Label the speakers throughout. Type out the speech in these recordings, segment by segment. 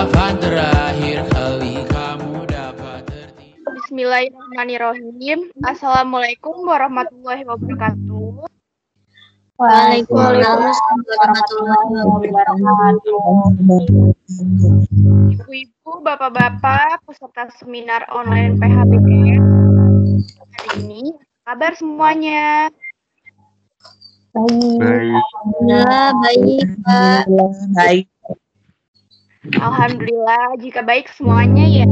Speaker 1: kapan terakhir kali kamu dapat tertidur?
Speaker 2: Bismillahirrahmanirrahim. Assalamualaikum warahmatullahi wabarakatuh.
Speaker 3: Waalaikumsalam warahmatullahi wabarakatuh.
Speaker 2: Ibu-ibu, bapak-bapak, peserta seminar online PHBS hari ini, apa kabar semuanya?
Speaker 3: Baik. Baik, Pak.
Speaker 4: Baik.
Speaker 2: Alhamdulillah, jika baik semuanya ya.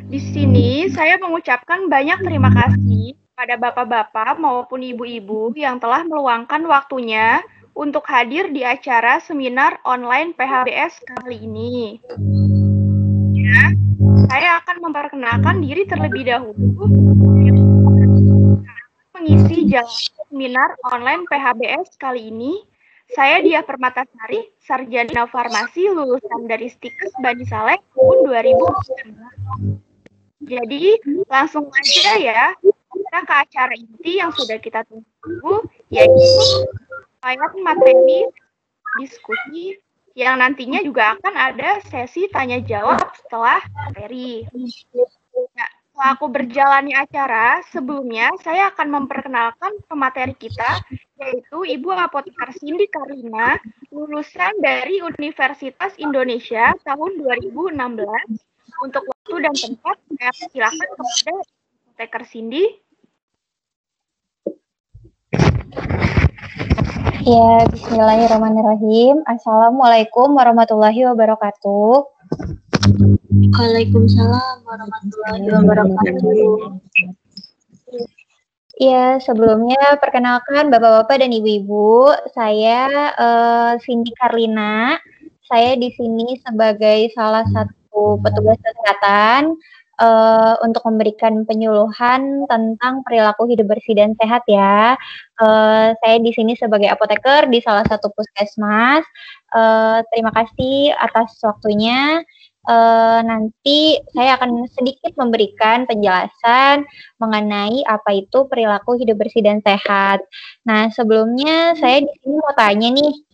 Speaker 2: Di sini saya mengucapkan banyak terima kasih pada bapak-bapak maupun ibu-ibu yang telah meluangkan waktunya untuk hadir di acara seminar online PHBS kali ini. Ya, saya akan memperkenalkan diri terlebih dahulu. Mengisi jalannya seminar online PHBS kali ini, saya Diah Permatasari, Sarjana Farmasi lulusan dari Stikes Bani Saleh tahun 2019. Jadi langsung aja ya, kita ke acara inti yang sudah kita tunggu, yaitu materi diskusi yang nantinya juga akan ada sesi tanya jawab setelah materi. Nah, setelah aku berjalani acara, sebelumnya saya akan memperkenalkan pemateri kita, yaitu Ibu Apoteker Cindy Carlina, lulusan dari Universitas Indonesia tahun 2016. Untuk waktu dan tempat, saya silakan kepada Apoteker Cindy.
Speaker 3: Ya, bismillahirrahmanirrahim. Assalamualaikum warahmatullahi wabarakatuh. Waalaikumsalam warahmatullahi wabarakatuh. Ya, sebelumnya perkenalkan Bapak-bapak dan Ibu-ibu, saya Cindy Carlina. Saya di sini sebagai salah satu petugas kesehatan untuk memberikan penyuluhan tentang perilaku hidup bersih dan sehat ya. Saya di sini sebagai apoteker di salah satu puskesmas. Terima kasih atas waktunya. Nanti saya akan sedikit memberikan penjelasan mengenai apa itu perilaku hidup bersih dan sehat. Nah, sebelumnya saya di sini mau tanya nih,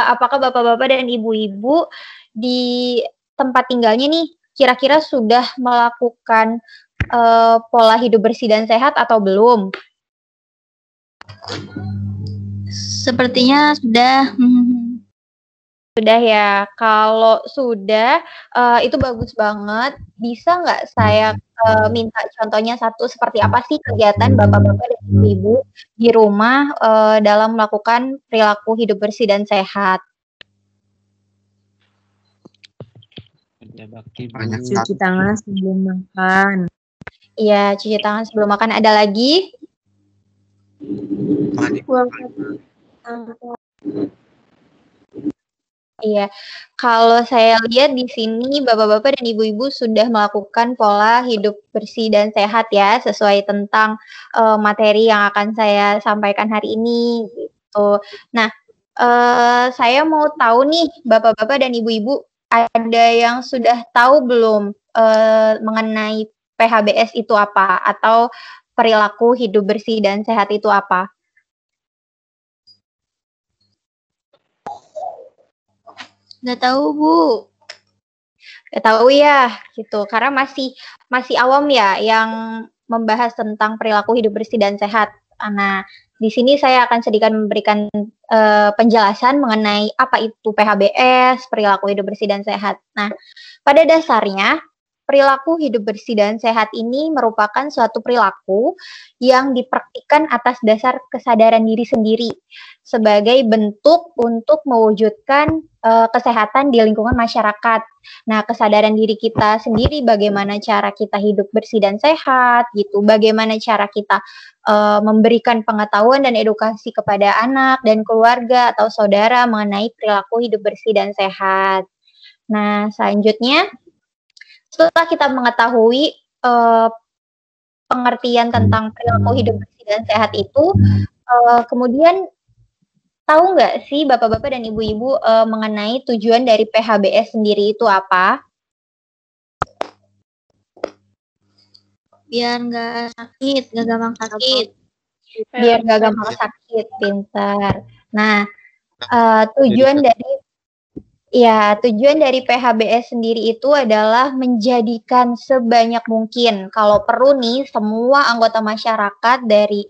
Speaker 3: apakah bapak-bapak dan ibu-ibu di tempat tinggalnya nih kira-kira sudah melakukan pola hidup bersih dan sehat atau belum? Sepertinya sudah. Sudah ya. Kalau sudah, itu bagus banget. Bisa nggak saya minta contohnya satu, seperti apa sih kegiatan bapak-bapak dan ibu-ibu di rumah dalam melakukan perilaku hidup bersih dan sehat?
Speaker 4: Cuci tangan sebelum makan.
Speaker 3: Iya, cuci tangan sebelum makan. Ada lagi? Iya, kalau saya lihat di sini bapak-bapak dan ibu-ibu sudah melakukan pola hidup bersih dan sehat ya, sesuai tentang materi yang akan saya sampaikan hari ini gitu. Nah, saya mau tahu nih bapak-bapak dan ibu-ibu, ada yang sudah tahu belum mengenai PHBS itu apa atau perilaku hidup bersih dan sehat itu apa? Nggak tahu, Bu. Nggak tahu ya, gitu. Karena masih awam ya yang membahas tentang perilaku hidup bersih dan sehat. Nah, di sini saya akan sedikit memberikan penjelasan mengenai apa itu PHBS, perilaku hidup bersih dan sehat. Nah, pada dasarnya perilaku hidup bersih dan sehat ini merupakan suatu perilaku yang dipraktikkan atas dasar kesadaran diri sendiri sebagai bentuk untuk mewujudkan kesehatan di lingkungan masyarakat. Nah, kesadaran diri kita sendiri bagaimana cara kita hidup bersih dan sehat gitu, bagaimana cara kita memberikan pengetahuan dan edukasi kepada anak dan keluarga atau saudara mengenai perilaku hidup bersih dan sehat. Nah, selanjutnya setelah kita mengetahui pengertian tentang perilaku hidup bersih dan sehat itu, kemudian tahu nggak sih bapak-bapak dan ibu-ibu mengenai tujuan dari PHBS sendiri itu apa? Biar nggak sakit, nggak gampang sakit. Biar nggak gampang sakit, pintar. Nah, Tujuan dari PHBS sendiri itu adalah menjadikan sebanyak mungkin, kalau perlu nih, semua anggota masyarakat dari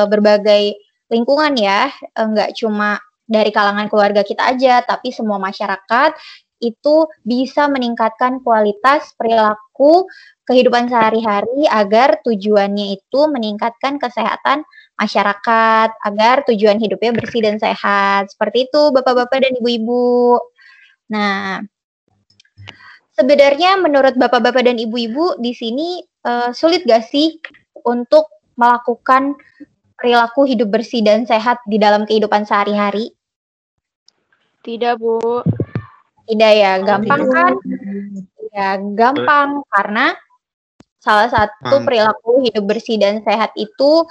Speaker 3: berbagai lingkungan ya, nggak cuma dari kalangan keluarga kita aja, tapi semua masyarakat itu bisa meningkatkan kualitas perilaku kehidupan sehari-hari agar tujuannya itu meningkatkan kesehatan masyarakat, agar tujuan hidupnya bersih dan sehat. Seperti itu, Bapak-bapak dan Ibu-ibu. Nah, sebenarnya menurut Bapak-bapak dan Ibu-ibu di sini sulit gak sih untuk melakukan perilaku hidup bersih dan sehat di dalam kehidupan sehari-hari?
Speaker 2: Tidak, Bu.
Speaker 3: Tidak ya, gampang kan? Ya, gampang karena salah satu perilaku hidup bersih dan sehat itu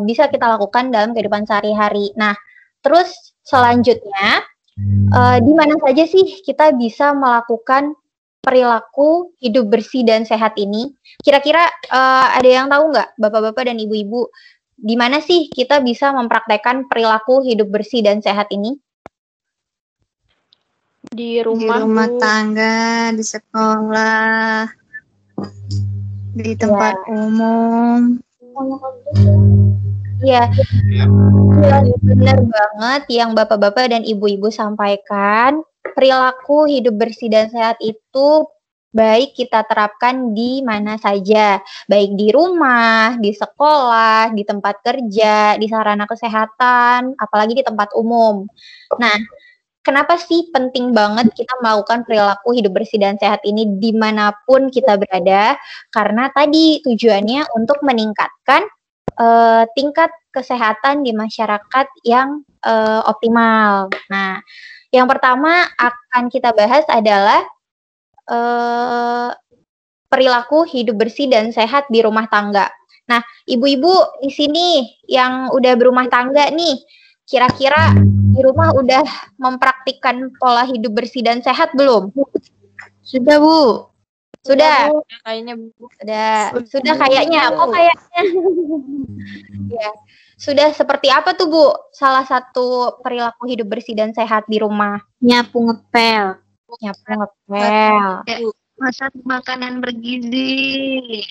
Speaker 3: bisa kita lakukan dalam kehidupan sehari-hari. Nah, terus selanjutnya, di mana saja sih kita bisa melakukan perilaku hidup bersih dan sehat ini? Kira-kira ada yang tahu nggak, Bapak-bapak dan Ibu-ibu, di mana sih kita bisa mempraktekkan perilaku hidup bersih dan sehat ini?
Speaker 2: Di rumah Bu.
Speaker 5: tangga, di sekolah, di tempat umum.
Speaker 3: Iya, benar banget yang Bapak-bapak dan Ibu-ibu sampaikan. Perilaku hidup bersih dan sehat itu baik kita terapkan di mana saja, baik di rumah, di sekolah, di tempat kerja, di sarana kesehatan, apalagi di tempat umum. Nah, kenapa sih penting banget kita melakukan perilaku hidup bersih dan sehat ini dimanapun kita berada? Karena tadi tujuannya untuk meningkatkan tingkat kesehatan di masyarakat yang optimal. Nah, yang pertama akan kita bahas adalah perilaku hidup bersih dan sehat di rumah tangga. Nah, ibu-ibu di sini yang udah berumah tangga nih, kira-kira di rumah udah mempraktikkan pola hidup bersih dan sehat belum?
Speaker 5: Sudah, Bu.
Speaker 3: Sudah.
Speaker 2: Kayaknya Bu.
Speaker 3: Sudah kayaknya. Kok kayaknya? Ya. Sudah seperti apa tuh, Bu? Salah satu perilaku hidup bersih dan sehat di rumah.
Speaker 5: Nyapu ngepel.
Speaker 6: Masak makanan bergizi.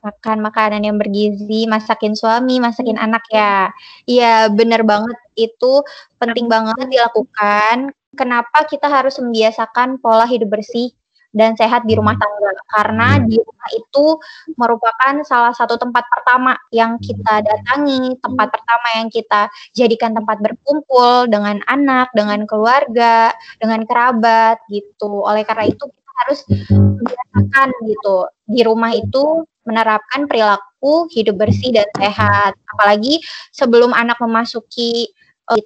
Speaker 3: Makan makanan yang bergizi, masakin suami, masakin anak ya. Iya, benar banget. Itu penting banget dilakukan. Kenapa kita harus membiasakan pola hidup bersih dan sehat di rumah tangga? Karena di rumah itu merupakan salah satu tempat pertama yang kita datangi, tempat pertama yang kita jadikan tempat berkumpul dengan anak, dengan keluarga, dengan kerabat gitu. Oleh karena itu kita harus membiasakan gitu. Di rumah itu menerapkan perilaku hidup bersih dan sehat. Apalagi sebelum anak memasuki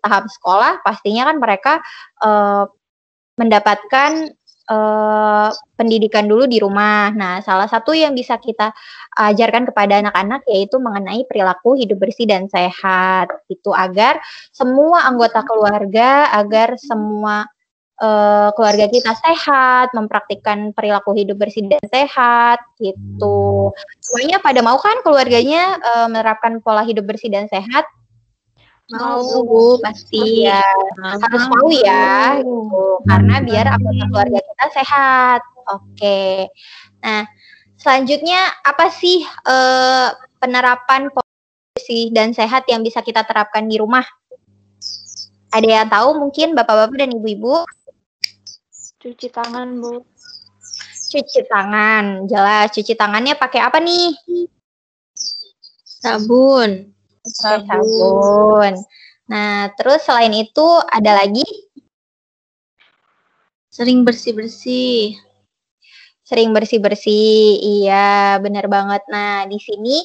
Speaker 3: tahap sekolah, pastinya kan mereka mendapatkan pendidikan dulu di rumah. Nah, salah satu yang bisa kita ajarkan kepada anak-anak yaitu mengenai perilaku hidup bersih dan sehat. Itu agar semua anggota keluarga, agar semua keluarga kita sehat, mempraktikkan perilaku hidup bersih dan sehat, gitu. Semuanya pada mau kan keluarganya menerapkan pola hidup bersih dan sehat?
Speaker 5: Mau, Bu, pasti.
Speaker 3: Ya, harus mau ya, gitu. Karena biar anggota keluarga kita sehat. Oke. Nah, selanjutnya apa sih penerapan pola bersih dan sehat yang bisa kita terapkan di rumah? Ada yang tahu mungkin Bapak-bapak dan Ibu-ibu?
Speaker 2: Cuci tangan, Bu.
Speaker 3: Cuci tangan, jelas. Cuci tangannya pakai apa nih?
Speaker 5: Sabun.
Speaker 3: Sabun. Nah, terus selain itu ada lagi?
Speaker 5: Sering bersih-bersih.
Speaker 3: Sering bersih-bersih, iya benar banget. Nah, di sini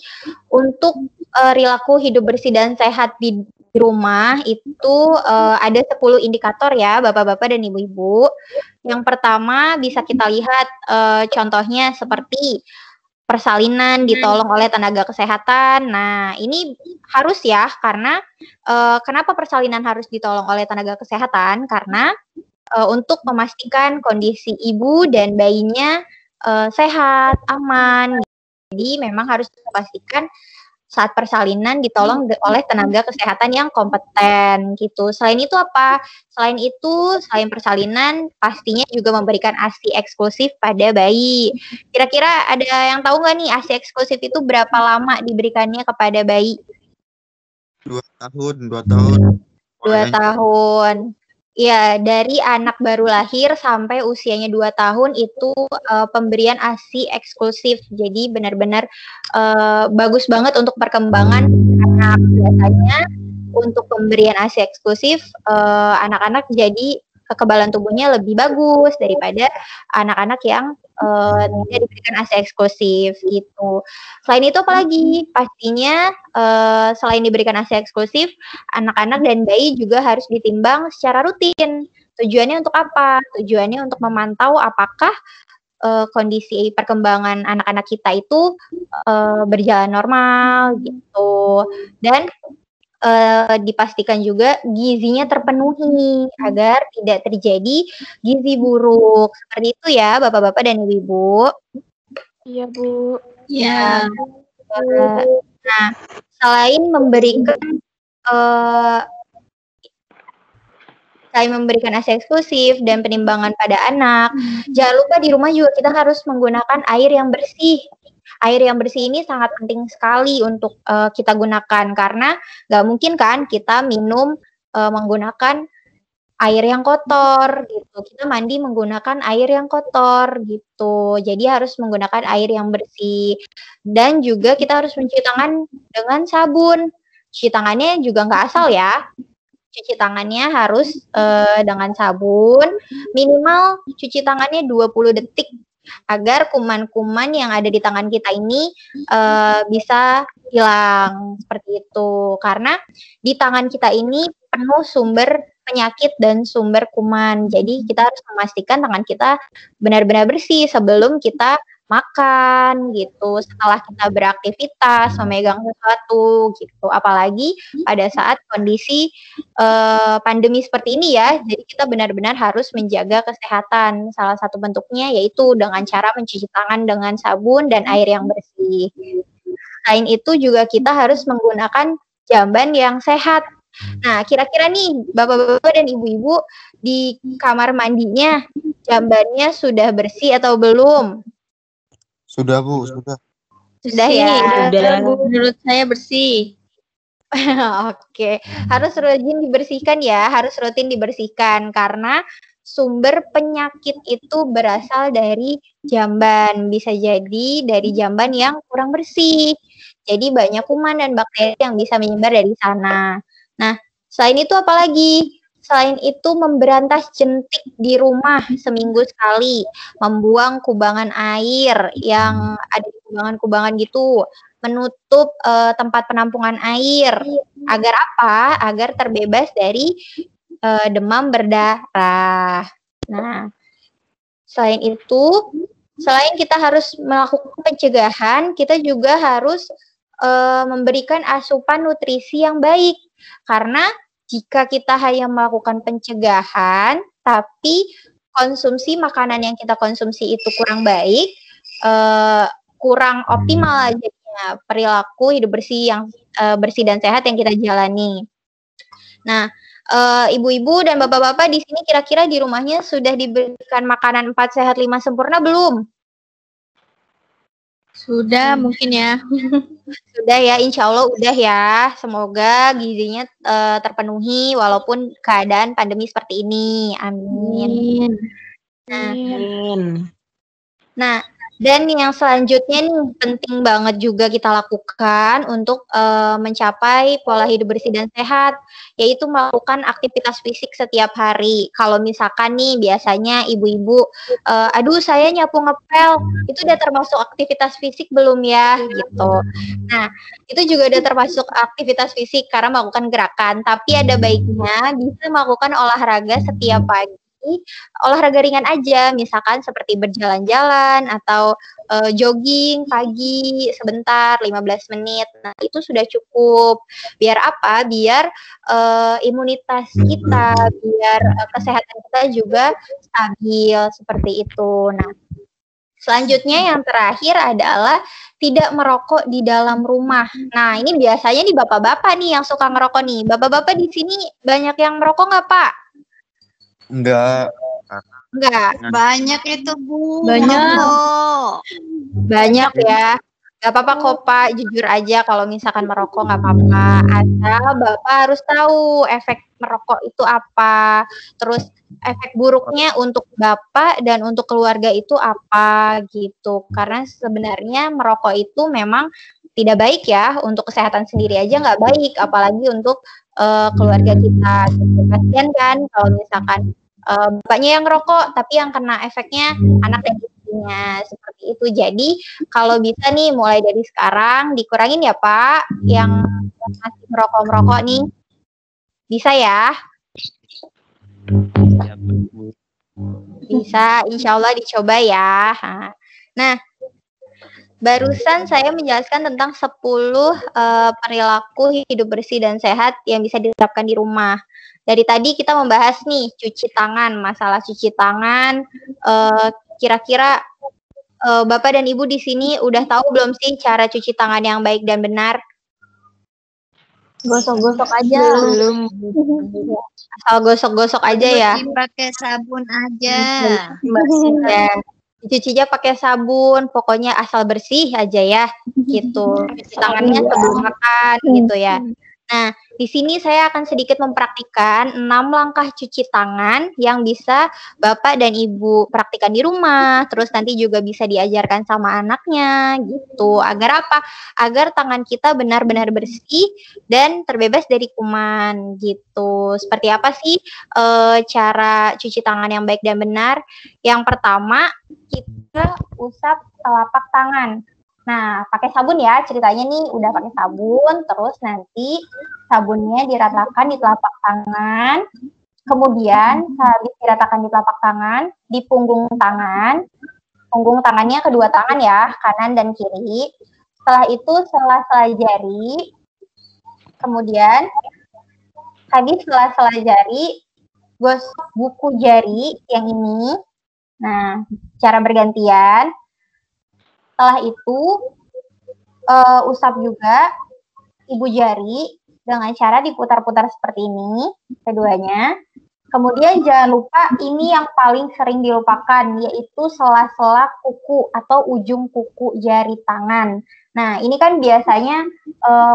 Speaker 3: untuk perilaku hidup bersih dan sehat di rumah itu ada 10 indikator ya, Bapak-bapak dan Ibu-ibu. Yang pertama bisa kita lihat contohnya seperti persalinan ditolong oleh tenaga kesehatan. Nah, ini harus ya, karena kenapa persalinan harus ditolong oleh tenaga kesehatan? Karena untuk memastikan kondisi ibu dan bayinya sehat, aman. Jadi memang harus dipastikan saat persalinan ditolong oleh tenaga kesehatan yang kompeten gitu. Selain itu apa? Selain persalinan pastinya juga memberikan ASI eksklusif pada bayi. Kira-kira ada yang tahu nggak nih ASI eksklusif itu berapa lama diberikannya kepada bayi?
Speaker 7: 2 tahun.
Speaker 3: 2 tahun. Ya, dari anak baru lahir sampai usianya 2 tahun itu pemberian ASI eksklusif. Jadi benar-benar bagus banget untuk perkembangan anak. Biasanya untuk pemberian ASI eksklusif anak-anak jadi kekebalan tubuhnya lebih bagus daripada anak-anak yang tidak diberikan ASI eksklusif gitu. Selain itu apalagi? Pastinya selain diberikan ASI eksklusif, anak-anak dan bayi juga harus ditimbang secara rutin. Tujuannya untuk apa? Tujuannya untuk memantau apakah kondisi perkembangan anak-anak kita itu berjalan normal gitu. Dan dipastikan juga gizinya terpenuhi agar tidak terjadi gizi buruk. Seperti itu ya Bapak-bapak dan Ibu-ibu.
Speaker 2: Iya, Bu.
Speaker 5: Ya.
Speaker 3: Nah, selain memberikan ASI eksklusif dan penimbangan pada anak, jangan lupa di rumah juga kita harus menggunakan air yang bersih. Air yang bersih ini sangat penting sekali untuk kita gunakan karena nggak mungkin kan kita minum menggunakan air yang kotor gitu. Kita mandi menggunakan air yang kotor gitu. Jadi harus menggunakan air yang bersih. Dan juga kita harus mencuci tangan dengan sabun. Cuci tangannya juga nggak asal ya. Cuci tangannya harus dengan sabun. Minimal cuci tangannya 20 detik agar kuman-kuman yang ada di tangan kita ini bisa hilang seperti itu. Karena di tangan kita ini penuh sumber penyakit dan sumber kuman. Jadi kita harus memastikan tangan kita benar-benar bersih sebelum kita makan gitu, setelah kita beraktivitas, memegang sesuatu gitu. Apalagi pada saat kondisi pandemi seperti ini ya, jadi kita benar-benar harus menjaga kesehatan. Salah satu bentuknya yaitu dengan cara mencuci tangan dengan sabun dan air yang bersih. Selain itu juga kita harus menggunakan jamban yang sehat. Nah, kira-kira nih Bapak-bapak dan Ibu-ibu di kamar mandinya jambannya sudah bersih atau belum?
Speaker 7: Sudah, Bu, sudah.
Speaker 3: Sudah ya.
Speaker 4: Sudah.
Speaker 5: Menurut saya bersih.
Speaker 3: Oke, harus rutin dibersihkan ya, harus rutin dibersihkan karena sumber penyakit itu berasal dari jamban, bisa jadi dari jamban yang kurang bersih. Jadi banyak kuman dan bakteri yang bisa menyebar dari sana. Nah, selain itu apalagi? Selain itu memberantas jentik di rumah seminggu sekali, membuang kubangan air yang ada di kubangan-kubangan gitu, menutup tempat penampungan air. Agar apa? Agar terbebas dari demam berdarah. Nah, selain itu, selain kita harus melakukan pencegahan, kita juga harus memberikan asupan nutrisi yang baik. Karena jika kita hanya melakukan pencegahan, tapi konsumsi makanan yang kita konsumsi itu kurang baik, kurang optimal jadinya perilaku hidup bersih yang bersih dan sehat yang kita jalani. Nah, ibu-ibu dan bapak-bapak di sini kira-kira di rumahnya sudah diberikan makanan 4 sehat 5 sempurna belum?
Speaker 5: Sudah mungkin ya.
Speaker 3: Sudah ya, insya Allah udah ya. Semoga gizinya terpenuhi walaupun keadaan pandemi seperti ini. Amin. Nah, dan yang selanjutnya nih penting banget juga kita lakukan untuk mencapai pola hidup bersih dan sehat, yaitu melakukan aktivitas fisik setiap hari. Kalau misalkan nih biasanya ibu-ibu, aduh saya nyapu ngepel, itu udah termasuk aktivitas fisik belum ya gitu. Nah, itu juga udah termasuk aktivitas fisik karena melakukan gerakan, tapi ada baiknya bisa melakukan olahraga setiap pagi. Olahraga ringan aja, misalkan seperti berjalan-jalan atau jogging pagi sebentar 15 menit. Nah, itu sudah cukup. Biar apa? Biar imunitas kita, biar kesehatan kita juga stabil seperti itu. Nah, Selanjutnya yang terakhir adalah tidak merokok di dalam rumah. Nah, ini biasanya nih bapak-bapak nih yang suka ngerokok nih. Bapak-bapak di sini banyak yang merokok nggak, Pak?
Speaker 7: Enggak.
Speaker 3: Enggak.
Speaker 6: Banyak itu, Bu.
Speaker 5: Banyak.
Speaker 6: Merokok.
Speaker 3: Banyak ya. Gak apa-apa kok, Pak. Jujur aja kalau misalkan merokok gak apa-apa. Asal Bapak harus tahu efek merokok itu apa. Terus efek buruknya untuk Bapak dan untuk keluarga itu apa gitu. Karena sebenarnya merokok itu memang tidak baik ya. Untuk kesehatan sendiri aja gak baik. Apalagi untuk keluarga kita. Gitu. Kasian kan kalau misalkan bapaknya yang ngerokok tapi yang kena efeknya anak dan istrinya seperti itu. Jadi kalau bisa nih mulai dari sekarang dikurangin ya Pak yang masih merokok nih, bisa ya? Bisa, insya Allah dicoba ya. Nah, barusan saya menjelaskan tentang 10 perilaku hidup bersih dan sehat yang bisa diterapkan di rumah. Dari tadi kita membahas nih cuci tangan, masalah cuci tangan. Kira-kira Bapak dan Ibu di sini udah tahu belum sih cara cuci tangan yang baik dan benar?
Speaker 5: Gosok-gosok aja.
Speaker 6: Belum.
Speaker 3: Asal gosok-gosok aja ya.
Speaker 6: Pakai sabun aja.
Speaker 3: Ya. Cucinya pakai sabun, pokoknya asal bersih aja ya, gitu. Cuci tangannya sebelum makan, gitu ya. Nah, di sini saya akan sedikit mempraktikkan 6 langkah cuci tangan yang bisa Bapak dan Ibu praktikkan di rumah, terus nanti juga bisa diajarkan sama anaknya, gitu. Agar apa? Agar tangan kita benar-benar bersih dan terbebas dari kuman, gitu. Seperti apa sih cara cuci tangan yang baik dan benar? Yang pertama, kita usap telapak tangan. Nah, pakai sabun ya, ceritanya nih udah pakai sabun, terus nanti sabunnya diratakan di telapak tangan, kemudian habis diratakan di telapak tangan, di punggung tangannya kedua tangan ya, kanan dan kiri. Setelah itu sela-sela jari, kemudian tadi sela-sela jari, gosok buku jari yang ini. Nah, cara bergantian. Setelah itu usap juga ibu jari dengan cara diputar-putar seperti ini keduanya. Kemudian jangan lupa ini yang paling sering dilupakan yaitu sela-sela kuku atau ujung kuku jari tangan. Nah, ini kan biasanya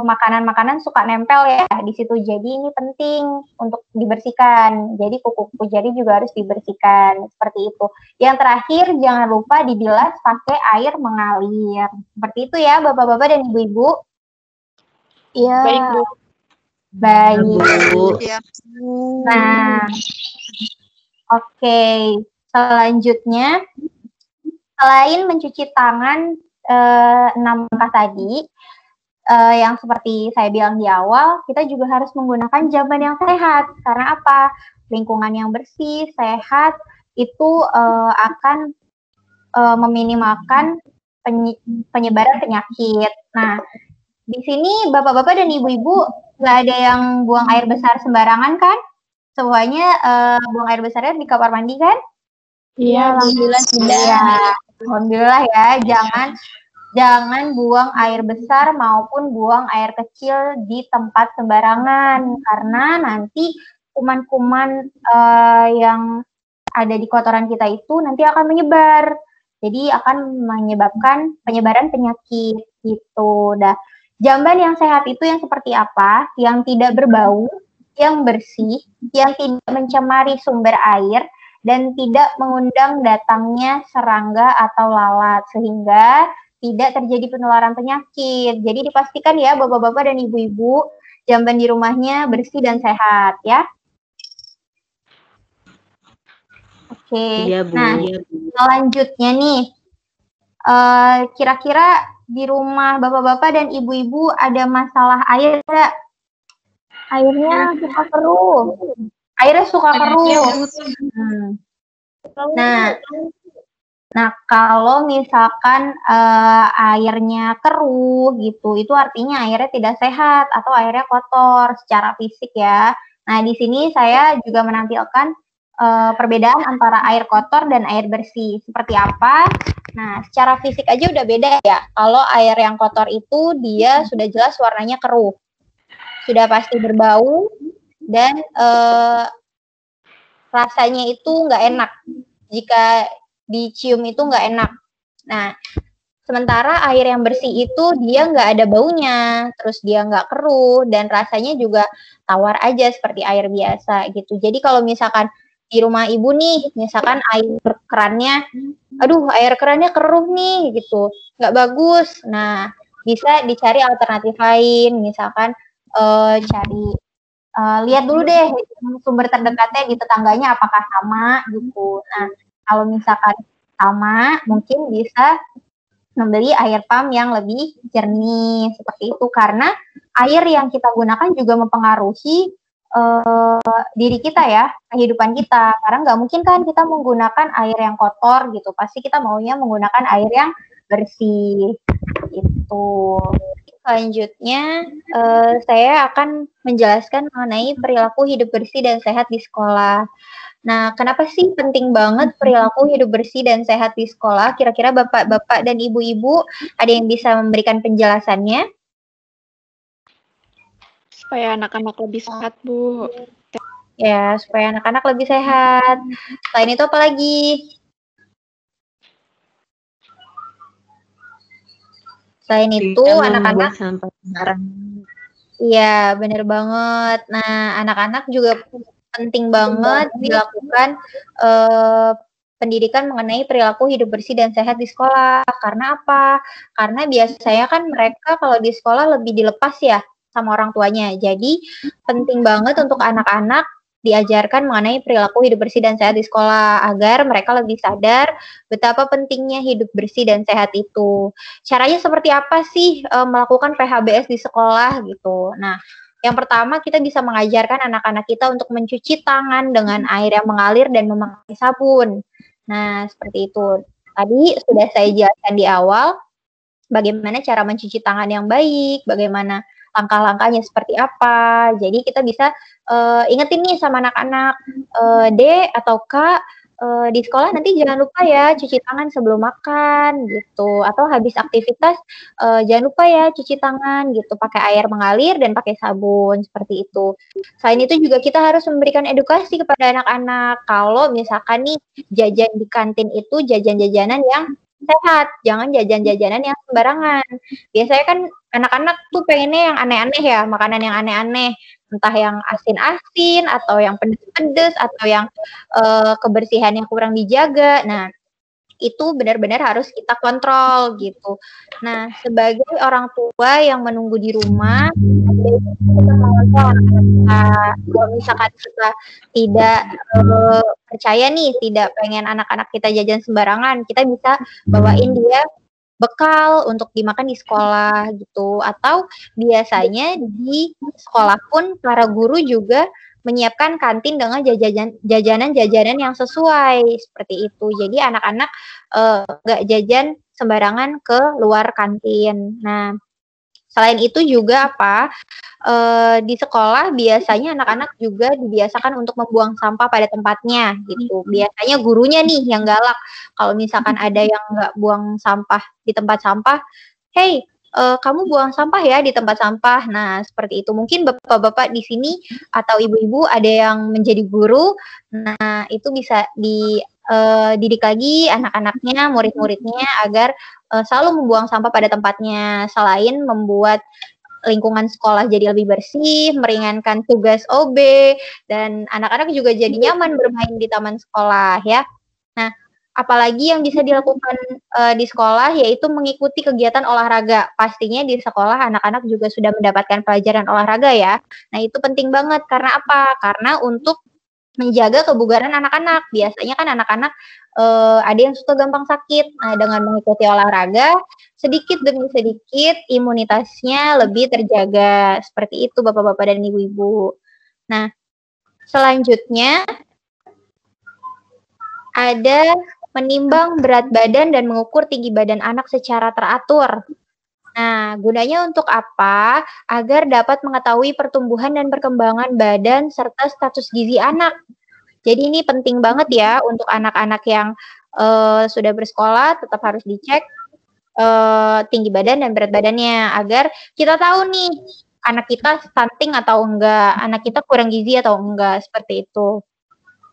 Speaker 3: makanan-makanan suka nempel ya di situ. Jadi ini penting untuk dibersihkan. Jadi kuku-kuku jari juga harus dibersihkan seperti itu. Yang terakhir jangan lupa dibilas pakai air mengalir. Seperti itu ya Bapak-bapak dan Ibu-ibu. Iya.
Speaker 2: Baik, Bu.
Speaker 3: Baik.
Speaker 6: Ya,
Speaker 3: Nah, oke. Selanjutnya selain mencuci tangan 6 langkah tadi, yang seperti saya bilang di awal, kita juga harus menggunakan jamban yang sehat. Karena apa? Lingkungan yang bersih, sehat, itu akan meminimalkan penyebaran penyakit. Nah, di sini bapak-bapak dan ibu-ibu nggak ada yang buang air besar sembarangan kan? Semuanya buang air besarnya di kamar mandi kan?
Speaker 5: Iya, alhamdulillah sudah.
Speaker 3: Iya, alhamdulillah ya. Jangan buang air besar maupun buang air kecil di tempat sembarangan karena nanti kuman-kuman yang ada di kotoran kita itu nanti akan menyebar. Jadi akan menyebabkan penyebaran penyakit gitu. Dah, jamban yang sehat itu yang seperti apa? Yang tidak berbau, yang bersih, yang tidak mencemari sumber air dan tidak mengundang datangnya serangga atau lalat sehingga tidak terjadi penularan penyakit. Jadi dipastikan ya bapak-bapak dan ibu-ibu jamban di rumahnya bersih dan sehat ya. Oke.
Speaker 4: Iya, Bu.
Speaker 3: Nah, selanjutnya nih kira-kira di rumah bapak-bapak dan ibu-ibu ada masalah air nggak? Airnya suka keruh. Airnya suka keruh. Nah, kalau misalkan airnya keruh gitu, itu artinya airnya tidak sehat atau airnya kotor secara fisik ya. Nah, di sini saya juga menampilkan perbedaan antara air kotor dan air bersih. Seperti apa? Nah, secara fisik aja udah beda ya. Kalau air yang kotor itu dia sudah jelas warnanya keruh. Sudah pasti berbau dan rasanya itu nggak enak. Jika dicium itu nggak enak. Nah, sementara air yang bersih itu dia nggak ada baunya, terus dia nggak keruh, dan rasanya juga tawar aja seperti air biasa gitu. Jadi kalau misalkan di rumah ibu nih, misalkan air kerannya, aduh air kerannya keruh nih gitu, nggak bagus. Nah, bisa dicari alternatif lain, misalkan cari lihat dulu deh sumber terdekatnya di tetangganya apakah sama gitu. Nah, kalau misalkan sama, mungkin bisa membeli air pump yang lebih jernih seperti itu, karena air yang kita gunakan juga mempengaruhi diri kita ya, kehidupan kita. Karena nggak mungkin kan kita menggunakan air yang kotor gitu, pasti kita maunya menggunakan air yang bersih itu. Selanjutnya, saya akan menjelaskan mengenai perilaku hidup bersih dan sehat di sekolah. Nah, kenapa sih penting banget perilaku hidup bersih dan sehat di sekolah? Kira-kira bapak-bapak dan ibu-ibu ada yang bisa memberikan penjelasannya?
Speaker 2: Supaya anak-anak lebih sehat, Bu.
Speaker 3: Ya, supaya anak-anak lebih sehat. Selain itu apa lagi? Selain itu, anak-anak, iya benar banget. Nah, anak-anak juga penting banget dilakukan pendidikan mengenai perilaku hidup bersih dan sehat di sekolah. Karena apa? Karena biasanya kan mereka kalau di sekolah lebih dilepas ya sama orang tuanya. Jadi penting banget untuk anak-anak diajarkan mengenai perilaku hidup bersih dan sehat di sekolah agar mereka lebih sadar betapa pentingnya hidup bersih dan sehat itu. Caranya seperti apa sih melakukan PHBS di sekolah gitu. Nah, yang pertama kita bisa mengajarkan anak-anak kita untuk mencuci tangan dengan air yang mengalir dan memakai sabun. Nah, seperti itu. Tadi sudah saya jelaskan di awal bagaimana cara mencuci tangan yang baik, bagaimana langkah-langkahnya seperti apa. Jadi kita bisa ingetin nih sama anak-anak, Dek atau Kak, di sekolah nanti jangan lupa ya cuci tangan sebelum makan gitu, atau habis aktivitas jangan lupa ya cuci tangan gitu, pakai air mengalir dan pakai sabun seperti itu. Selain itu juga kita harus memberikan edukasi kepada anak-anak kalau misalkan nih jajan di kantin itu jajan-jajanan yang sehat, jangan jajan-jajanan yang sembarangan. Biasanya kan anak-anak tuh pengennya yang aneh-aneh ya, makanan yang aneh-aneh, entah yang asin-asin atau yang pedes-pedes atau yang kebersihannya kurang dijaga. Nah, itu benar-benar harus kita kontrol gitu. Nah, sebagai orang tua yang menunggu di rumah, kita mengontrol anak-anak kita. Kalau misalkan kita tidak percaya nih, tidak pengen anak-anak kita jajan sembarangan, kita bisa bawain dia bekal untuk dimakan di sekolah gitu. Atau biasanya di sekolah pun para guru juga menyiapkan kantin dengan jajanan-jajanan yang sesuai seperti itu. Jadi anak-anak nggak jajan sembarangan ke luar kantin. Nah, selain itu juga apa? Di sekolah biasanya anak-anak juga dibiasakan untuk membuang sampah pada tempatnya gitu. Biasanya gurunya nih yang galak. Kalau misalkan ada yang nggak buang sampah di tempat sampah, hey, kamu buang sampah ya di tempat sampah. Nah, seperti itu. Mungkin bapak-bapak di sini atau ibu-ibu ada yang menjadi guru. Nah, itu bisa dididik lagi anak-anaknya, murid-muridnya agar selalu membuang sampah pada tempatnya. Selain membuat lingkungan sekolah jadi lebih bersih, meringankan tugas OB, dan anak-anak juga jadi nyaman bermain di taman sekolah ya. Nah, apalagi yang bisa dilakukan di sekolah yaitu mengikuti kegiatan olahraga. Pastinya di sekolah anak-anak juga sudah mendapatkan pelajaran olahraga ya. Nah, itu penting banget karena apa? Karena untuk menjaga kebugaran anak-anak. Biasanya kan anak-anak ada yang suka gampang sakit. Nah, dengan mengikuti olahraga, sedikit demi sedikit imunitasnya lebih terjaga. Seperti itu Bapak-bapak dan Ibu-ibu. Nah, selanjutnya ada menimbang berat badan dan mengukur tinggi badan anak secara teratur. Nah, gunanya untuk apa? Agar dapat mengetahui pertumbuhan dan perkembangan badan serta status gizi anak. Jadi ini penting banget ya untuk anak-anak yang sudah bersekolah, tetap harus dicek tinggi badan dan berat badannya agar kita tahu nih anak kita stunting atau enggak, anak kita kurang gizi atau enggak, seperti itu.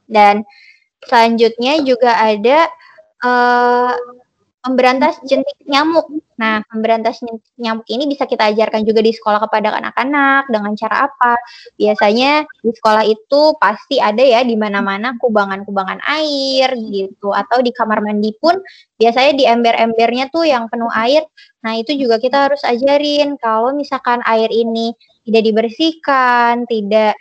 Speaker 3: Dan selanjutnya juga ada memberantas jentik nyamuk. Nah, memberantas jentik nyamuk ini bisa kita ajarkan juga di sekolah kepada anak-anak dengan cara apa? Biasanya di sekolah itu pasti ada ya di mana-mana kubangan-kubangan air gitu, atau di kamar mandi pun biasanya di ember-embernya tuh yang penuh air. Nah, itu juga kita harus ajarin kalau misalkan air ini tidak dibersihkan, tidak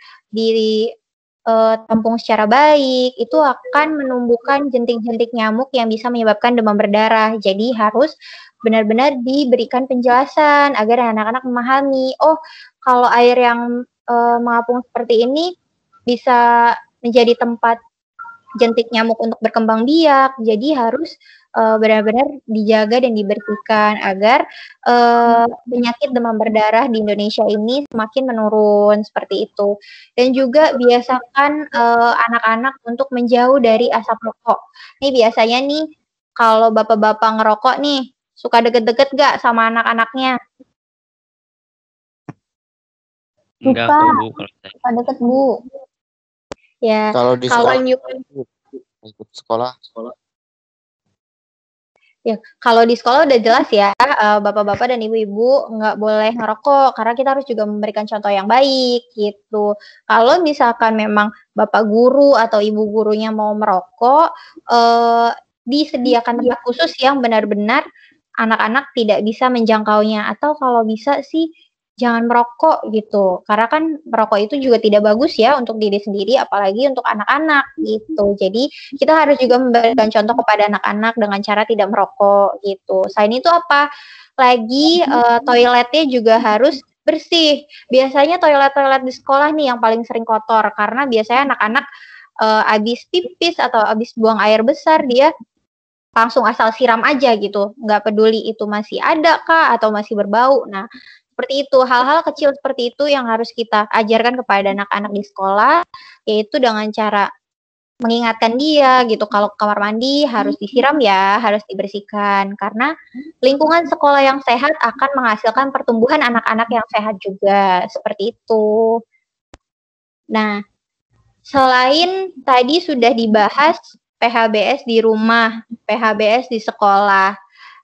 Speaker 3: tampung secara baik, itu akan menumbuhkan jentik-jentik nyamuk yang bisa menyebabkan demam berdarah. Jadi harus benar-benar diberikan penjelasan agar anak-anak memahami, oh kalau air yang mengapung seperti ini bisa menjadi tempat jentik nyamuk untuk berkembang biak. Jadi harus benar-benar dijaga dan dibersihkan agar penyakit demam berdarah di Indonesia ini semakin menurun, seperti itu. Dan juga biasakan anak-anak untuk menjauh dari asap rokok. Nih biasanya nih kalau bapak-bapak ngerokok nih suka deket-deket gak sama anak-anaknya?
Speaker 1: Enggak
Speaker 5: Suka.
Speaker 1: kok, Bu. Kalau saya.
Speaker 3: Suka deket, Bu. Ya,
Speaker 7: Kalau di
Speaker 3: kalau
Speaker 7: sekolah ikut sekolah.
Speaker 3: ya, kalau di sekolah udah jelas ya, bapak-bapak dan ibu-ibu nggak boleh ngerokok karena kita harus juga memberikan contoh yang baik gitu. Kalau misalkan memang bapak guru atau ibu gurunya mau merokok, disediakan tempat khusus yang benar-benar anak-anak tidak bisa menjangkaunya, atau kalau bisa sih jangan merokok gitu. Karena kan merokok itu juga tidak bagus ya untuk diri sendiri, apalagi untuk anak-anak gitu. Jadi kita harus juga memberikan contoh kepada anak-anak dengan cara tidak merokok gitu. Selain itu apa? Lagi toiletnya juga harus bersih. Biasanya toilet-toilet di sekolah nih yang paling sering kotor karena biasanya anak-anak habis pipis atau habis buang air besar dia langsung asal siram aja gitu, nggak peduli itu masih ada kah atau masih berbau. Nah, seperti itu, hal-hal kecil seperti itu yang harus kita ajarkan kepada anak-anak di sekolah, yaitu dengan cara mengingatkan dia gitu, kalau ke kamar mandi harus disiram ya, harus dibersihkan, karena lingkungan sekolah yang sehat akan menghasilkan pertumbuhan anak-anak yang sehat juga, seperti itu. Nah, selain tadi sudah dibahas PHBS di rumah, PHBS di sekolah,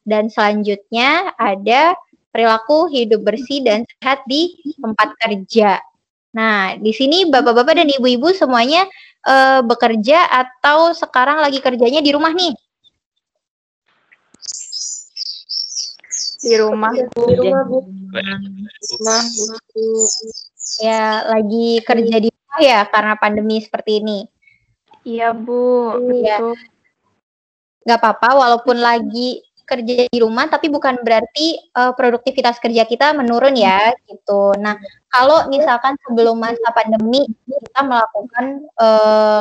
Speaker 3: dan selanjutnya ada perilaku hidup bersih dan sehat di tempat kerja. Nah, di sini bapak-bapak dan ibu-ibu semuanya bekerja atau sekarang lagi kerjanya di rumah nih?
Speaker 2: Di rumah.
Speaker 1: Bu.
Speaker 3: Ya, lagi kerja di rumah ya karena pandemi seperti ini.
Speaker 2: Iya, Bu.
Speaker 3: Iya.
Speaker 2: Betul.
Speaker 3: Nggak apa-apa, walaupun lagi kerja di rumah, tapi bukan berarti produktivitas kerja kita menurun ya, gitu. Nah, kalau misalkan sebelum masa pandemi kita melakukan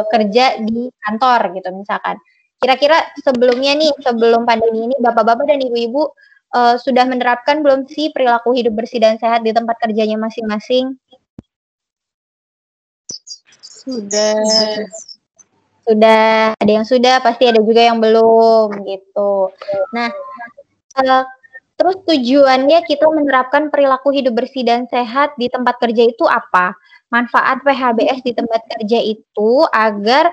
Speaker 3: kerja di kantor, gitu misalkan. Kira-kira sebelumnya nih, sebelum pandemi ini, bapak-bapak dan ibu-ibu sudah menerapkan belum sih perilaku hidup bersih dan sehat di tempat kerjanya masing-masing? Sudah, ada yang sudah, pasti ada juga yang belum gitu. Nah, terus tujuannya kita menerapkan perilaku hidup bersih dan sehat di tempat kerja itu apa? Manfaat PHBS di tempat kerja itu agar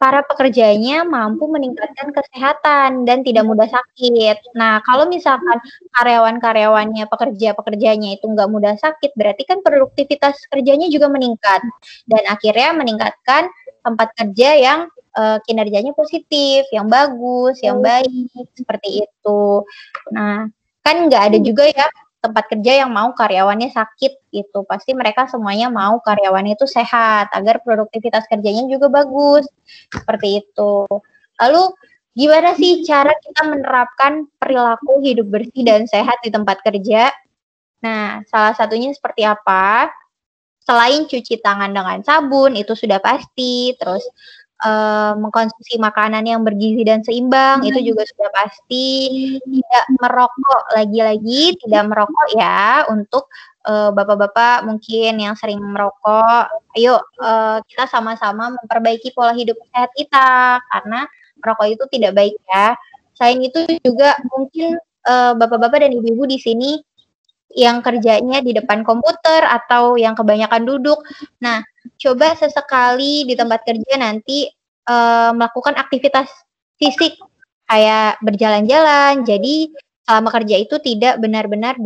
Speaker 3: para pekerjanya mampu meningkatkan kesehatan dan tidak mudah sakit. Nah, kalau misalkan karyawan-karyawannya, pekerja-pekerjanya itu nggak mudah sakit, berarti kan produktivitas kerjanya juga meningkat. Dan akhirnya meningkatkan tempat kerja yang kinerjanya positif, yang bagus, yang baik, seperti itu. Nah, kan nggak ada juga ya tempat kerja yang mau karyawannya sakit gitu. Pasti mereka semuanya mau karyawannya itu sehat, agar produktivitas kerjanya juga bagus, seperti itu. Lalu, gimana sih cara kita menerapkan perilaku hidup bersih dan sehat di tempat kerja? Nah, salah satunya seperti apa? Selain cuci tangan dengan sabun, itu sudah pasti. Terus mengkonsumsi makanan yang bergizi dan seimbang, itu juga sudah pasti. Tidak merokok, lagi-lagi tidak merokok ya, untuk bapak-bapak mungkin yang sering merokok. Ayo kita sama-sama memperbaiki pola hidup sehat kita, karena merokok itu tidak baik ya. Selain itu juga mungkin bapak-bapak dan ibu-ibu di sini yang kerjanya di depan komputer atau yang kebanyakan duduk. Nah, coba sesekali di tempat kerja nanti melakukan aktivitas fisik kayak berjalan-jalan. Jadi selama kerja itu tidak benar-benar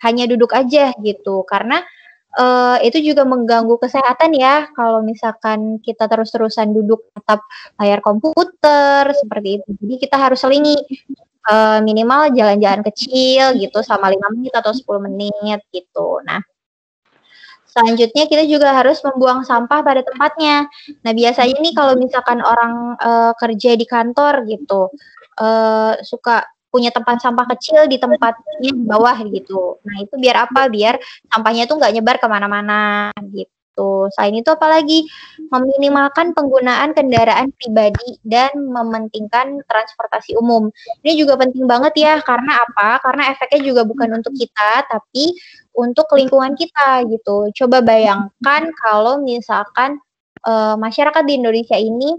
Speaker 3: hanya duduk aja gitu. Karena itu juga mengganggu kesehatan ya. Kalau misalkan kita terus-terusan duduk tetap layar komputer seperti itu. Jadi kita harus selingi minimal jalan-jalan kecil gitu sama 5 menit atau 10 menit gitu. Nah, selanjutnya kita juga harus membuang sampah pada tempatnya. Nah, biasanya nih kalau misalkan orang kerja di kantor gitu, suka punya tempat sampah kecil di tempatnya di bawah gitu. Nah, itu biar apa? Biar sampahnya tuh nggak nyebar kemana-mana gitu. Selain itu apalagi meminimalkan penggunaan kendaraan pribadi dan mementingkan transportasi umum. Ini juga penting banget ya, karena apa? Karena efeknya juga bukan untuk kita, tapi untuk lingkungan kita gitu. Coba bayangkan kalau misalkan masyarakat di Indonesia ini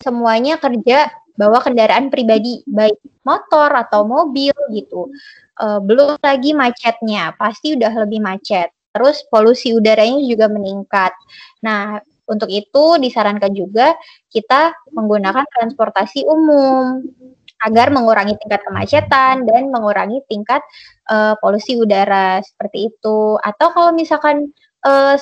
Speaker 3: semuanya kerja bawa kendaraan pribadi, baik motor atau mobil gitu. Belum lagi macetnya, pasti udah lebih macet. Terus polusi udaranya juga meningkat. Nah, untuk itu disarankan juga kita menggunakan transportasi umum agar mengurangi tingkat kemacetan dan mengurangi tingkat polusi udara seperti itu. Atau kalau misalkan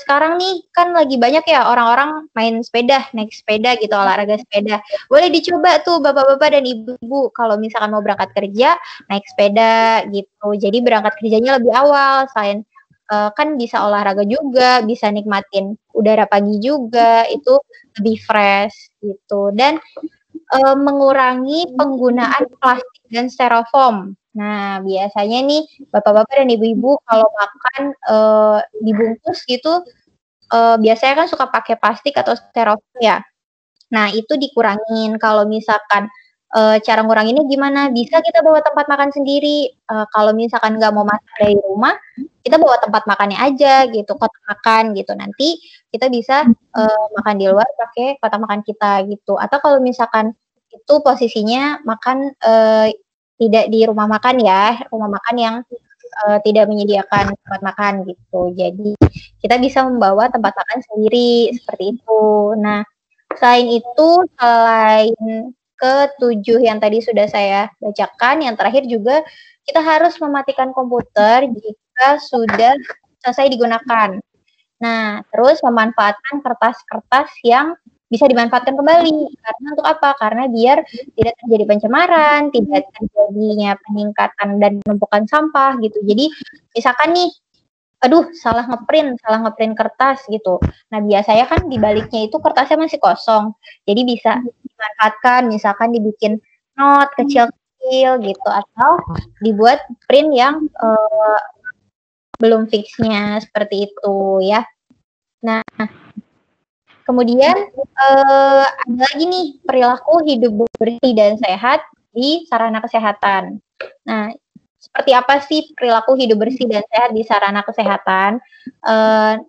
Speaker 3: sekarang nih kan lagi banyak ya orang-orang naik sepeda gitu, olahraga sepeda. Boleh dicoba tuh bapak-bapak dan ibu-ibu kalau misalkan mau berangkat kerja naik sepeda gitu. Jadi berangkat kerjanya lebih awal, selain kan bisa olahraga juga, bisa nikmatin udara pagi juga, itu lebih fresh gitu. Dan mengurangi penggunaan plastik dan styrofoam. Nah, biasanya nih bapak-bapak dan ibu-ibu kalau makan dibungkus gitu, biasanya kan suka pakai plastik atau styrofoam ya. Nah, itu dikurangin. Kalau misalkan cara nguranginnya gimana? Bisa kita bawa tempat makan sendiri. Kalau misalkan nggak mau masak dari rumah, kita bawa tempat makannya aja gitu, kotak makan gitu. Nanti kita bisa makan di luar pakai kotak makan kita gitu. Atau kalau misalkan itu posisinya makan tidak di rumah makan ya, rumah makan yang tidak menyediakan tempat makan gitu. Jadi kita bisa membawa tempat makan sendiri seperti itu. Nah, selain ke-7 yang tadi sudah saya bacakan, yang terakhir juga kita harus mematikan komputer jika sudah selesai digunakan. Nah, terus memanfaatkan kertas-kertas yang bisa dimanfaatkan kembali. Karena untuk apa? Karena biar tidak terjadi pencemaran, tidak terjadinya peningkatan dan penumpukan sampah gitu. Jadi misalkan nih, aduh salah ngeprint kertas gitu. Nah, biasanya kan di baliknya itu kertasnya masih kosong. Jadi bisa dimanfaatkan, misalkan dibikin note kecil-kecil gitu, atau dibuat print yang belum fixnya seperti itu ya. Nah, kemudian ada lagi nih perilaku hidup bersih dan sehat di sarana kesehatan. Nah, seperti apa sih perilaku hidup bersih dan sehat di sarana kesehatan?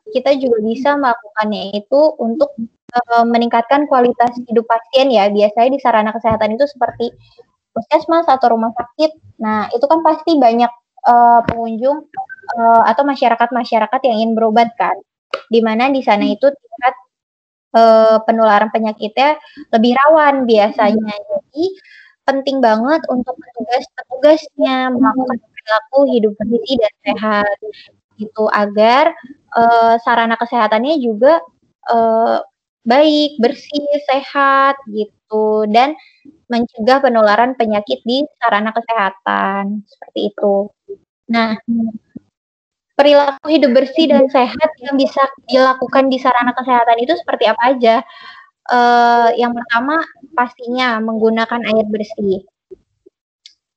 Speaker 3: Kita juga bisa melakukannya itu untuk meningkatkan kualitas hidup pasien ya. Biasanya di sarana kesehatan itu seperti puskesmas atau rumah sakit. Nah, itu kan pasti banyak pengunjung atau masyarakat yang ingin berobat kan. Di mana di sana itu tingkat penularan penyakitnya lebih rawan biasanya. Jadi penting banget untuk petugas-petugasnya melakukan perilaku hidup bersih dan sehat gitu, agar sarana kesehatannya juga baik, bersih, sehat gitu, dan mencegah penularan penyakit di sarana kesehatan seperti itu. Nah, perilaku hidup bersih dan sehat yang bisa dilakukan di sarana kesehatan itu seperti apa aja? Yang pertama pastinya menggunakan air bersih.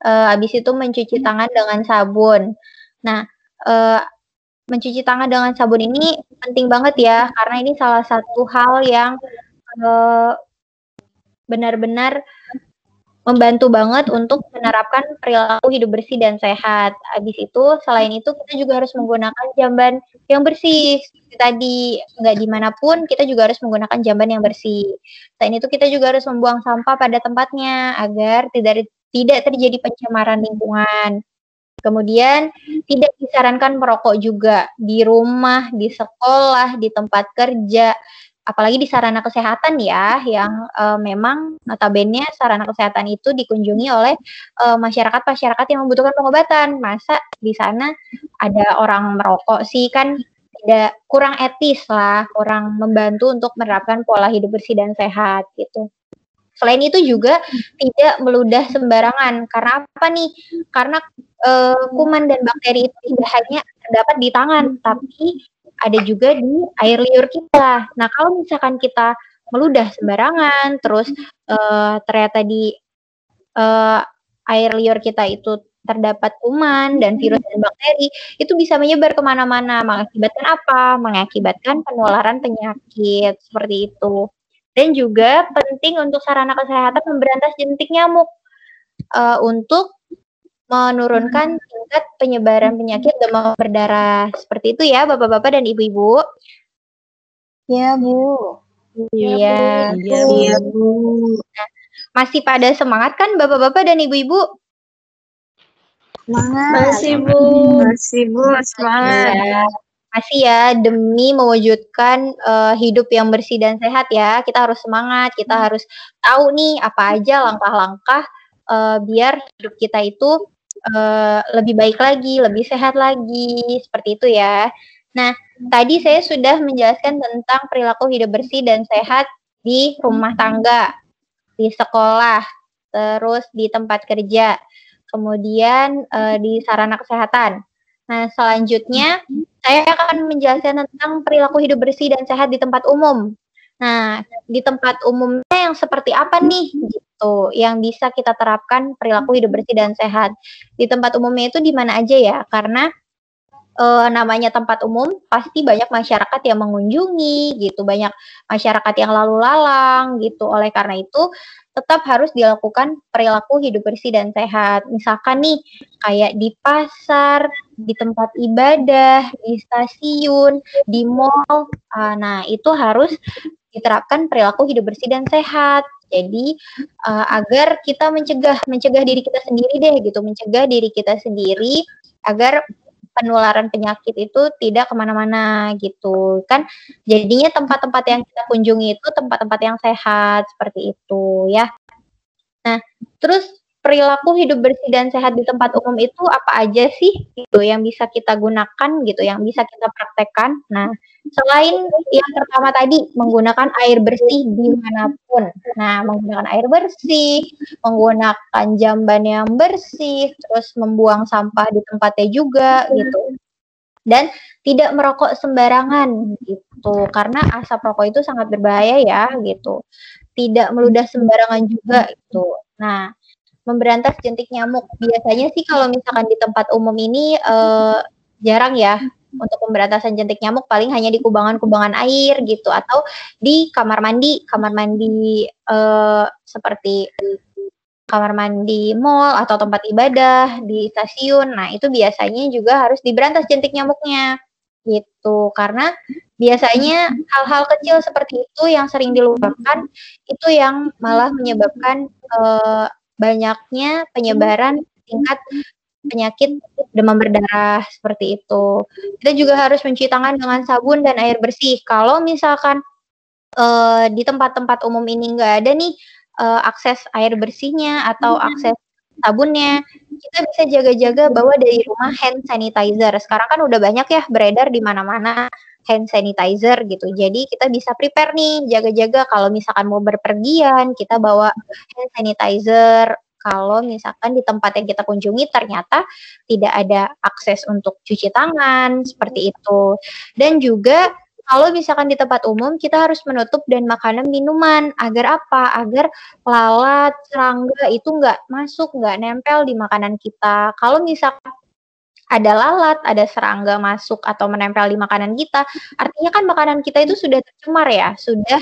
Speaker 3: Habis itu mencuci tangan dengan sabun. Nah, mencuci tangan dengan sabun ini penting banget ya, karena ini salah satu hal yang benar-benar membantu banget untuk menerapkan perilaku hidup bersih dan sehat. Habis itu, selain itu kita juga harus menggunakan jamban yang bersih. Seperti tadi, nggak dimanapun kita juga harus menggunakan jamban yang bersih. Selain itu kita juga harus membuang sampah pada tempatnya agar tidak terjadi pencemaran lingkungan. Kemudian tidak disarankan merokok juga di rumah, di sekolah, di tempat kerja, apalagi di sarana kesehatan ya, yang memang notabene sarana kesehatan itu dikunjungi oleh masyarakat yang membutuhkan pengobatan. Masa di sana ada orang merokok sih, kan tidak, kurang etis lah, kurang membantu untuk menerapkan pola hidup bersih dan sehat gitu. Selain itu juga tidak meludah sembarangan. Karena apa nih? Karena kuman dan bakteri itu tidak hanya terdapat di tangan, tapi ada juga di air liur kita. Nah, kalau misalkan kita meludah sembarangan, terus ternyata di air liur kita itu terdapat kuman dan virus dan bakteri, itu bisa menyebar kemana-mana. Mengakibatkan apa? Mengakibatkan penularan penyakit, seperti itu. Dan juga penting untuk sarana kesehatan memberantas jentik nyamuk untuk menurunkan tingkat penyebaran penyakit demam berdarah. Seperti itu ya, Bapak-bapak dan Ibu-ibu.
Speaker 5: Ya, Bu.
Speaker 3: Iya.
Speaker 4: Iya, Bu.
Speaker 3: Nah, masih pada semangat kan Bapak-bapak dan Ibu-ibu?
Speaker 5: Semangat.
Speaker 6: Masih, Bu.
Speaker 4: Masih, Bu. Semangat.
Speaker 3: Ya. Masih ya, demi mewujudkan hidup yang bersih dan sehat ya. Kita harus semangat, kita harus tahu nih apa aja langkah-langkah biar hidup kita itu lebih baik lagi, lebih sehat lagi, seperti itu ya. Nah, tadi saya sudah menjelaskan tentang perilaku hidup bersih dan sehat di rumah tangga, di sekolah, terus di tempat kerja, kemudian di sarana kesehatan. Nah, selanjutnya saya akan menjelaskan tentang perilaku hidup bersih dan sehat di tempat umum. Nah, di tempat umumnya yang seperti apa nih gitu, yang bisa kita terapkan perilaku hidup bersih dan sehat. Di tempat umumnya itu di mana aja ya? Karena namanya tempat umum pasti banyak masyarakat yang mengunjungi gitu, banyak masyarakat yang lalu lalang gitu. Oleh karena itu tetap harus dilakukan perilaku hidup bersih dan sehat. Misalkan nih kayak di pasar, di tempat ibadah, di stasiun, di mall. Nah, itu harus diterapkan perilaku hidup bersih dan sehat. Jadi agar kita mencegah diri kita sendiri deh gitu, mencegah diri kita sendiri agar penularan penyakit itu tidak kemana-mana gitu kan, jadinya tempat-tempat yang kita kunjungi itu tempat-tempat yang sehat seperti itu ya. Nah, terus perilaku hidup bersih dan sehat di tempat umum itu apa aja sih gitu yang bisa kita gunakan gitu, yang bisa kita praktekkan. Nah, selain yang pertama tadi menggunakan air bersih dimanapun. Nah, menggunakan air bersih, menggunakan jamban yang bersih, terus membuang sampah di tempatnya juga gitu. Dan tidak merokok sembarangan gitu, karena asap rokok itu sangat berbahaya ya gitu. Tidak meludah sembarangan juga gitu. Nah, memberantas jentik nyamuk. Biasanya sih kalau misalkan di tempat umum ini jarang ya untuk pemberantasan jentik nyamuk, paling hanya di kubangan-kubangan air gitu, atau di kamar mandi seperti kamar mandi mall atau tempat ibadah, di stasiun. Nah, itu biasanya juga harus diberantas jentik nyamuknya gitu. Karena biasanya hal-hal kecil seperti itu yang sering dilupakan itu yang malah menyebabkan banyaknya penyebaran tingkat penyakit demam berdarah seperti itu. Kita juga harus mencuci tangan dengan sabun dan air bersih. Kalau misalkan di tempat-tempat umum ini nggak ada nih akses air bersihnya atau akses sabunnya, kita bisa jaga-jaga bawa dari rumah hand sanitizer. Sekarang kan udah banyak ya beredar di mana-mana hand sanitizer gitu. Jadi kita bisa prepare nih, jaga-jaga kalau misalkan mau berpergian, kita bawa hand sanitizer. Kalau misalkan di tempat yang kita kunjungi ternyata tidak ada akses untuk cuci tangan, seperti itu. Dan juga kalau misalkan di tempat umum, kita harus menutup dan makanan minuman. Agar apa? Agar lalat, serangga itu nggak masuk, nggak nempel di makanan kita. Kalau misalkan ada lalat, ada serangga masuk atau menempel di makanan kita, artinya kan makanan kita itu sudah tercemar ya, sudah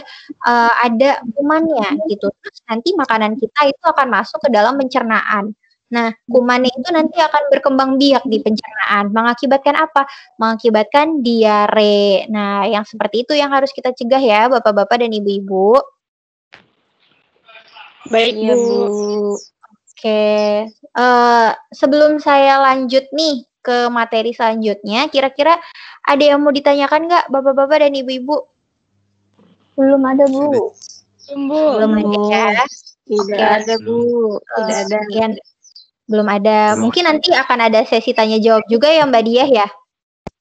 Speaker 3: ada kumannya gitu. Terus nanti makanan kita itu akan masuk ke dalam pencernaan. Nah, kumannya itu nanti akan berkembang biak di pencernaan, mengakibatkan apa? Mengakibatkan diare. Nah, yang seperti itu yang harus kita cegah ya, Bapak-bapak dan Ibu-ibu.
Speaker 2: Baik,
Speaker 5: Iya,
Speaker 2: Bu.
Speaker 5: Bu.
Speaker 3: Oke, sebelum saya lanjut nih ke materi selanjutnya, kira-kira ada yang mau ditanyakan nggak, Bapak-bapak dan Ibu-ibu?
Speaker 5: Belum ada, Bu.
Speaker 3: Belum ada ya?
Speaker 5: Tidak
Speaker 3: Oke.
Speaker 5: ada, Bu. Tidak ada.
Speaker 3: Sekian. Belum ada. Mungkin nanti akan ada sesi tanya jawab juga ya, Mbak Diah ya?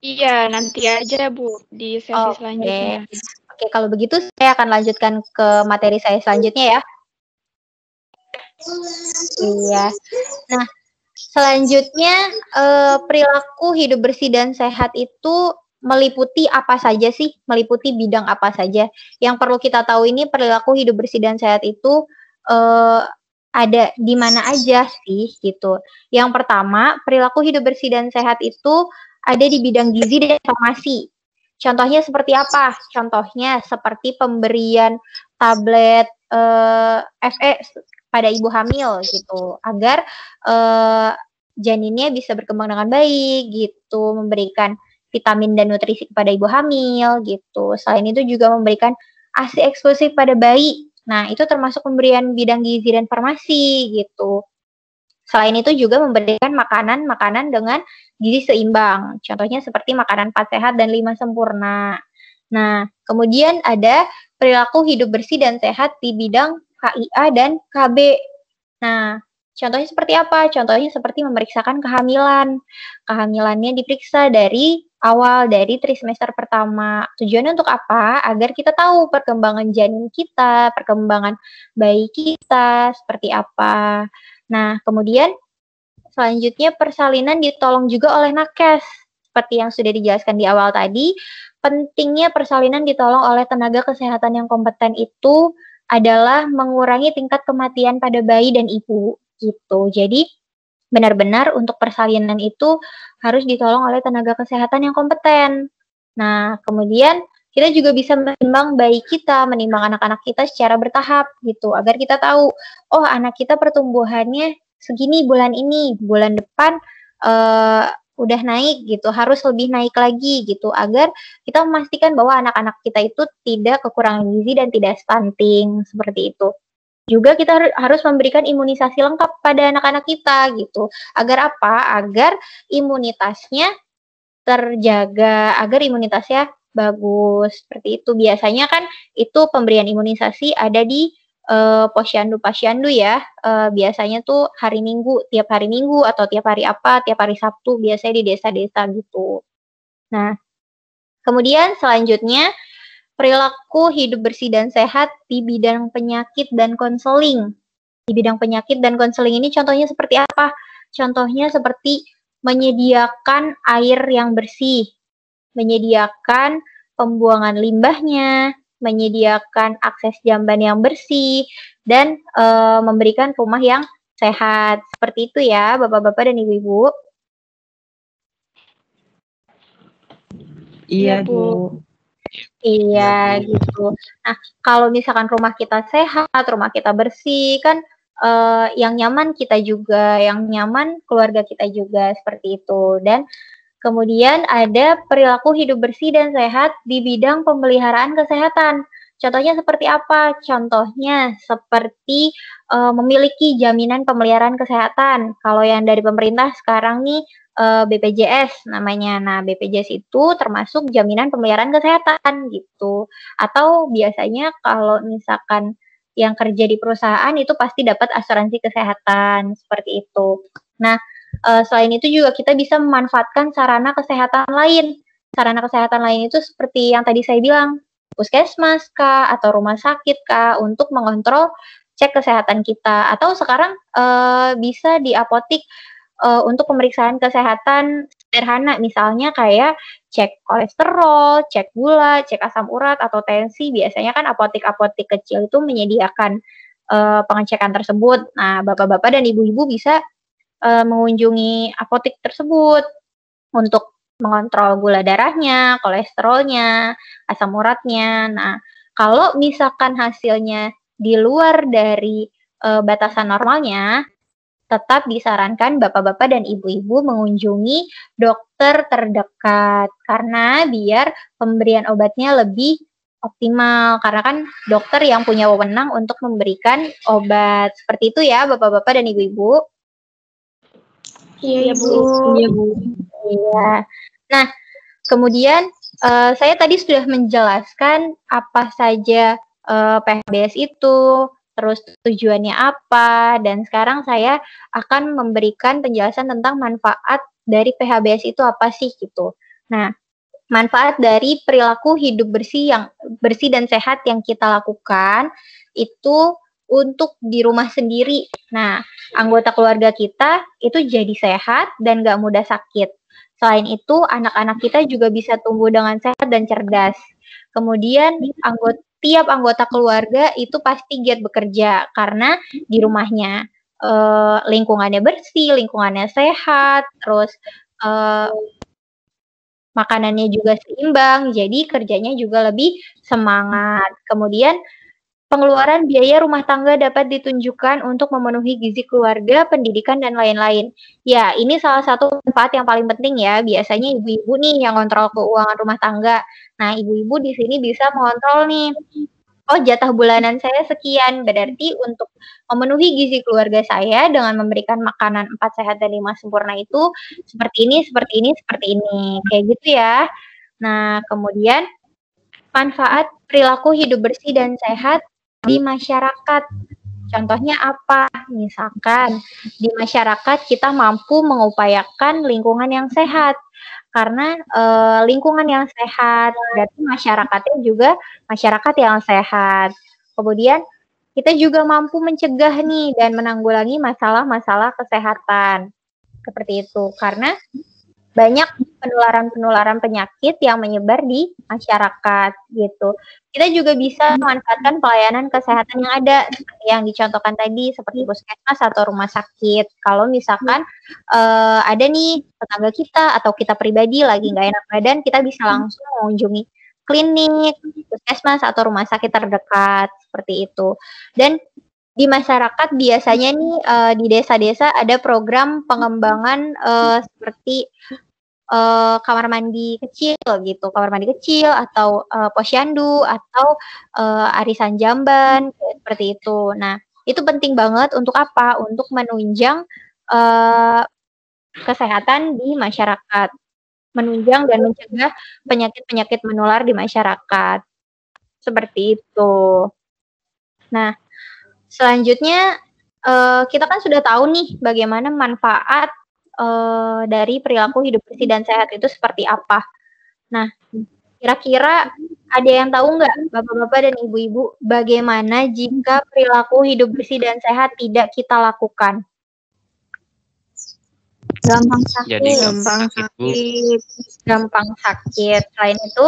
Speaker 2: Iya, nanti aja, Bu, di sesi selanjutnya.
Speaker 3: Oke, kalau begitu saya akan lanjutkan ke materi saya selanjutnya ya. Iya. Nah, selanjutnya perilaku hidup bersih dan sehat itu meliputi apa saja sih? Meliputi bidang apa saja? Yang perlu kita tahu ini perilaku hidup bersih dan sehat itu ada di mana aja sih gitu. Yang pertama, perilaku hidup bersih dan sehat itu ada di bidang gizi dan farmasi. Contohnya seperti apa? Contohnya seperti pemberian tablet FE pada ibu hamil gitu, agar janinnya bisa berkembang dengan baik gitu, memberikan vitamin dan nutrisi kepada ibu hamil gitu. Selain itu juga memberikan ASI eksklusif pada bayi. Nah, itu termasuk pemberian bidang gizi dan farmasi gitu. Selain itu juga memberikan makanan-makanan dengan gizi seimbang. Contohnya seperti makanan 4 sehat dan 5 sempurna. Nah, kemudian ada perilaku hidup bersih dan sehat di bidang KIA dan KB. Nah, contohnya seperti apa? Contohnya seperti memeriksakan kehamilan. Kehamilannya diperiksa dari awal, dari trimester pertama. Tujuannya untuk apa? Agar kita tahu perkembangan janin kita, perkembangan bayi kita, seperti apa. Nah, kemudian selanjutnya persalinan ditolong juga oleh nakes. Seperti yang sudah dijelaskan di awal tadi, pentingnya persalinan ditolong oleh tenaga kesehatan yang kompeten itu adalah mengurangi tingkat kematian pada bayi dan ibu gitu. Jadi benar-benar untuk persalinan itu harus ditolong oleh tenaga kesehatan yang kompeten. Nah, kemudian kita juga bisa menimbang bayi kita, menimbang anak-anak kita secara bertahap gitu, agar kita tahu, oh anak kita pertumbuhannya segini bulan ini, bulan depan udah naik gitu, harus lebih naik lagi gitu, agar kita memastikan bahwa anak-anak kita itu tidak kekurangan gizi dan tidak stunting, seperti itu. Juga kita harus memberikan imunisasi lengkap pada anak-anak kita gitu. Agar apa? Agar imunitasnya terjaga, agar imunitasnya bagus. Seperti itu. Biasanya kan itu pemberian imunisasi ada di posyandu ya. Biasanya tuh hari Minggu, tiap hari Minggu atau tiap hari apa, tiap hari Sabtu, biasanya di desa-desa gitu. Nah, kemudian selanjutnya perilaku hidup bersih dan sehat di bidang penyakit dan konseling. Di bidang penyakit dan konseling ini contohnya seperti apa? Contohnya seperti menyediakan air yang bersih, menyediakan pembuangan limbahnya, menyediakan akses jamban yang bersih, dan memberikan rumah yang sehat. Seperti itu ya, Bapak-bapak dan Ibu-ibu.
Speaker 5: Iya, Bu.
Speaker 3: Iya, gitu. Nah, kalau misalkan rumah kita sehat, rumah kita bersih, kan yang nyaman kita juga, yang nyaman keluarga kita juga, seperti itu. Dan kemudian ada perilaku hidup bersih dan sehat di bidang pemeliharaan kesehatan. Contohnya seperti apa? Contohnya seperti memiliki jaminan pemeliharaan kesehatan. Kalau yang dari pemerintah sekarang nih BPJS namanya. Nah, BPJS itu termasuk jaminan pemeliharaan kesehatan gitu. Atau biasanya kalau misalkan yang kerja di perusahaan itu pasti dapat asuransi kesehatan, seperti itu. Nah, selain itu juga kita bisa memanfaatkan sarana kesehatan lain. Sarana kesehatan lain itu seperti yang tadi saya bilang, puskesmas kah, atau rumah sakit kah, untuk mengontrol cek kesehatan kita. Atau sekarang bisa di apotik untuk pemeriksaan kesehatan sederhana, misalnya kayak cek kolesterol, cek gula, cek asam urat, atau tensi. Biasanya kan apotik-apotik kecil itu menyediakan pengecekan tersebut. Nah, bapak-bapak dan ibu-ibu bisa mengunjungi apotik tersebut untuk mengontrol gula darahnya, kolesterolnya, asam uratnya. Nah, kalau misalkan hasilnya di luar dari batasan normalnya, tetap disarankan bapak-bapak dan ibu-ibu mengunjungi dokter terdekat karena biar pemberian obatnya lebih optimal. Karena kan dokter yang punya wewenang untuk memberikan obat. Seperti itu ya, bapak-bapak dan ibu-ibu.
Speaker 2: Iya, Bu.
Speaker 4: Iya, Bu.
Speaker 3: Iya. Nah, kemudian saya tadi sudah menjelaskan apa saja PHBS itu, terus tujuannya apa, dan sekarang saya akan memberikan penjelasan tentang manfaat dari PHBS itu apa sih gitu. Nah, manfaat dari perilaku hidup bersih dan sehat yang kita lakukan itu untuk di rumah sendiri. Nah, anggota keluarga kita itu jadi sehat dan gak mudah sakit. Selain itu, anak-anak kita juga bisa tumbuh dengan sehat dan cerdas. Kemudian, tiap anggota keluarga itu pasti giat bekerja karena di rumahnya lingkungannya bersih, lingkungannya sehat, terus makanannya juga seimbang, jadi kerjanya juga lebih semangat. Kemudian, pengeluaran biaya rumah tangga dapat ditunjukkan untuk memenuhi gizi keluarga, pendidikan, dan lain-lain. Ya, ini salah satu manfaat yang paling penting ya. Biasanya ibu-ibu nih yang kontrol keuangan rumah tangga. Nah, ibu-ibu di sini bisa mengontrol nih. Oh, jatah bulanan saya sekian. Berarti untuk memenuhi gizi keluarga saya dengan memberikan makanan 4 sehat dan 5 sempurna itu seperti ini, seperti ini, seperti ini. Kayak gitu ya. Nah, kemudian manfaat perilaku hidup bersih dan sehat di masyarakat. Contohnya apa? Misalkan di masyarakat kita mampu mengupayakan lingkungan yang sehat. Karena lingkungan yang sehat, berarti masyarakatnya juga masyarakat yang sehat. Kemudian kita juga mampu mencegah nih dan menanggulangi masalah-masalah kesehatan. Seperti itu. Karena banyak penularan penyakit yang menyebar di masyarakat gitu. Kita juga bisa memanfaatkan pelayanan kesehatan yang ada seperti yang dicontohkan tadi seperti puskesmas atau rumah sakit. Kalau misalkan ada nih tetangga kita atau kita pribadi lagi nggak enak badan, kita bisa langsung mengunjungi klinik, puskesmas atau rumah sakit terdekat seperti itu. Dan di masyarakat biasanya nih di desa-desa ada program pengembangan seperti kamar mandi kecil gitu, kamar mandi kecil atau posyandu atau arisan jamban seperti itu. Nah, itu penting banget untuk apa? Untuk menunjang kesehatan di masyarakat, menunjang dan mencegah penyakit-penyakit menular di masyarakat. Seperti itu. Nah, selanjutnya kita kan sudah tahu nih bagaimana manfaat dari perilaku hidup bersih dan sehat itu seperti apa. Nah, kira-kira ada yang tahu nggak, bapak-bapak dan ibu-ibu, bagaimana jika perilaku hidup bersih dan sehat tidak kita lakukan?
Speaker 6: Gampang sakit.
Speaker 1: Jadi gampang sakit.
Speaker 3: Gampang sakit. Selain itu,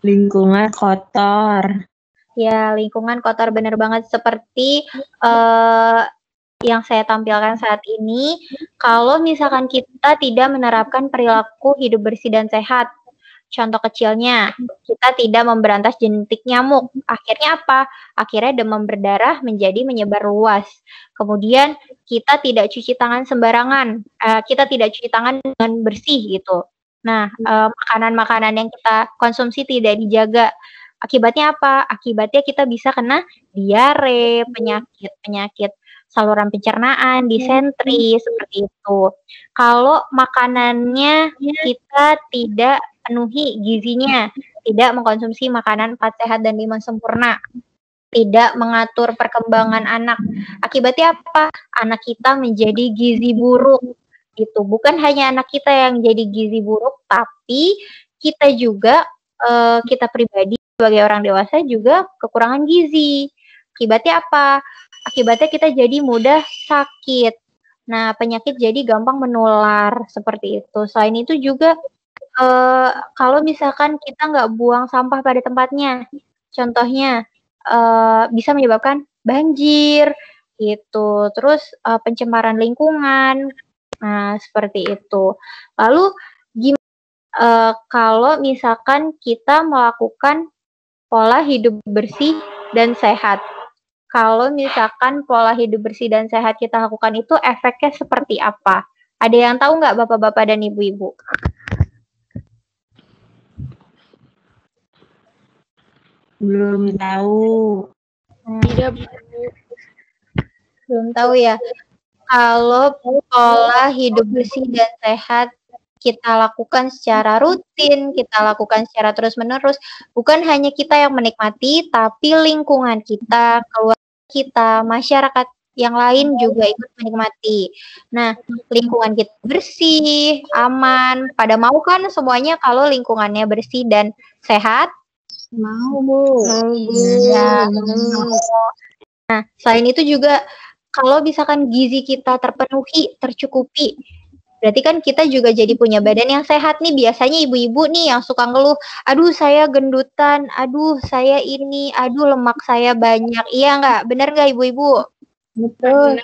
Speaker 4: Lingkungan kotor.
Speaker 3: ya lingkungan kotor bener banget seperti yang saya tampilkan saat ini. Kalau misalkan kita tidak menerapkan perilaku hidup bersih dan sehat, contoh kecilnya, kita tidak memberantas jentik nyamuk. Akhirnya apa? Akhirnya demam berdarah menjadi menyebar luas. Kemudian kita tidak cuci tangan sembarangan. Kita tidak cuci tangan dengan bersih gitu. Nah, makanan-makanan yang kita konsumsi tidak dijaga. Akibatnya apa? Akibatnya kita bisa kena diare, penyakit saluran pencernaan, disentri, seperti itu. Kalau makanannya kita tidak penuhi gizinya, tidak mengkonsumsi makanan 4 sehat dan 5 sempurna, tidak mengatur perkembangan anak. Akibatnya apa? Anak kita menjadi gizi buruk. Gitu. Bukan hanya anak kita yang jadi gizi buruk, tapi kita juga, kita pribadi sebagai orang dewasa juga kekurangan gizi. Akibatnya apa? Akibatnya kita jadi mudah sakit. Nah, penyakit jadi gampang menular, seperti itu. Selain itu juga, kalau misalkan kita nggak buang sampah pada tempatnya, contohnya bisa menyebabkan banjir, gitu. Terus pencemaran lingkungan, nah seperti itu. Lalu gimana kalau misalkan kita melakukan pola hidup bersih dan sehat? Kalau misalkan pola hidup bersih dan sehat kita lakukan itu efeknya seperti apa? Ada yang tahu nggak bapak-bapak dan ibu-ibu?
Speaker 4: Belum tahu.
Speaker 2: Tidak, Bu.
Speaker 3: Belum tahu ya. Kalau pola hidup bersih dan sehat kita lakukan secara rutin, kita lakukan secara terus-menerus, bukan hanya kita yang menikmati, tapi lingkungan kita, keluarga kita, masyarakat yang lain juga ikut menikmati. Nah, lingkungan kita bersih, aman, pada mau kan semuanya kalau lingkungannya bersih dan sehat?
Speaker 5: Mau, Bu.
Speaker 3: Ya, nah, selain itu juga kalau misalkan gizi kita terpenuhi, tercukupi, berarti kan kita juga jadi punya badan yang sehat nih. Biasanya ibu-ibu nih yang suka ngeluh, aduh saya gendutan, aduh saya ini, aduh lemak saya banyak. Iya nggak? Bener nggak ibu-ibu?
Speaker 5: Betul.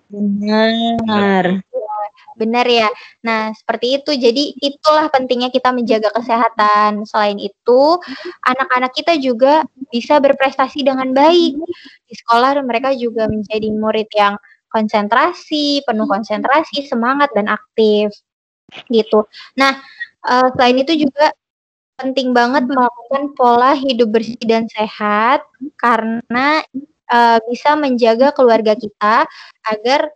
Speaker 4: Benar.
Speaker 3: Benar ya. Nah, seperti itu. Jadi itulah pentingnya kita menjaga kesehatan. Selain itu, anak-anak kita juga bisa berprestasi dengan baik. Di sekolah mereka juga menjadi murid yang konsentrasi, penuh konsentrasi, semangat dan aktif. Gitu. Nah, selain itu juga penting banget melakukan pola hidup bersih dan sehat karena bisa menjaga keluarga kita agar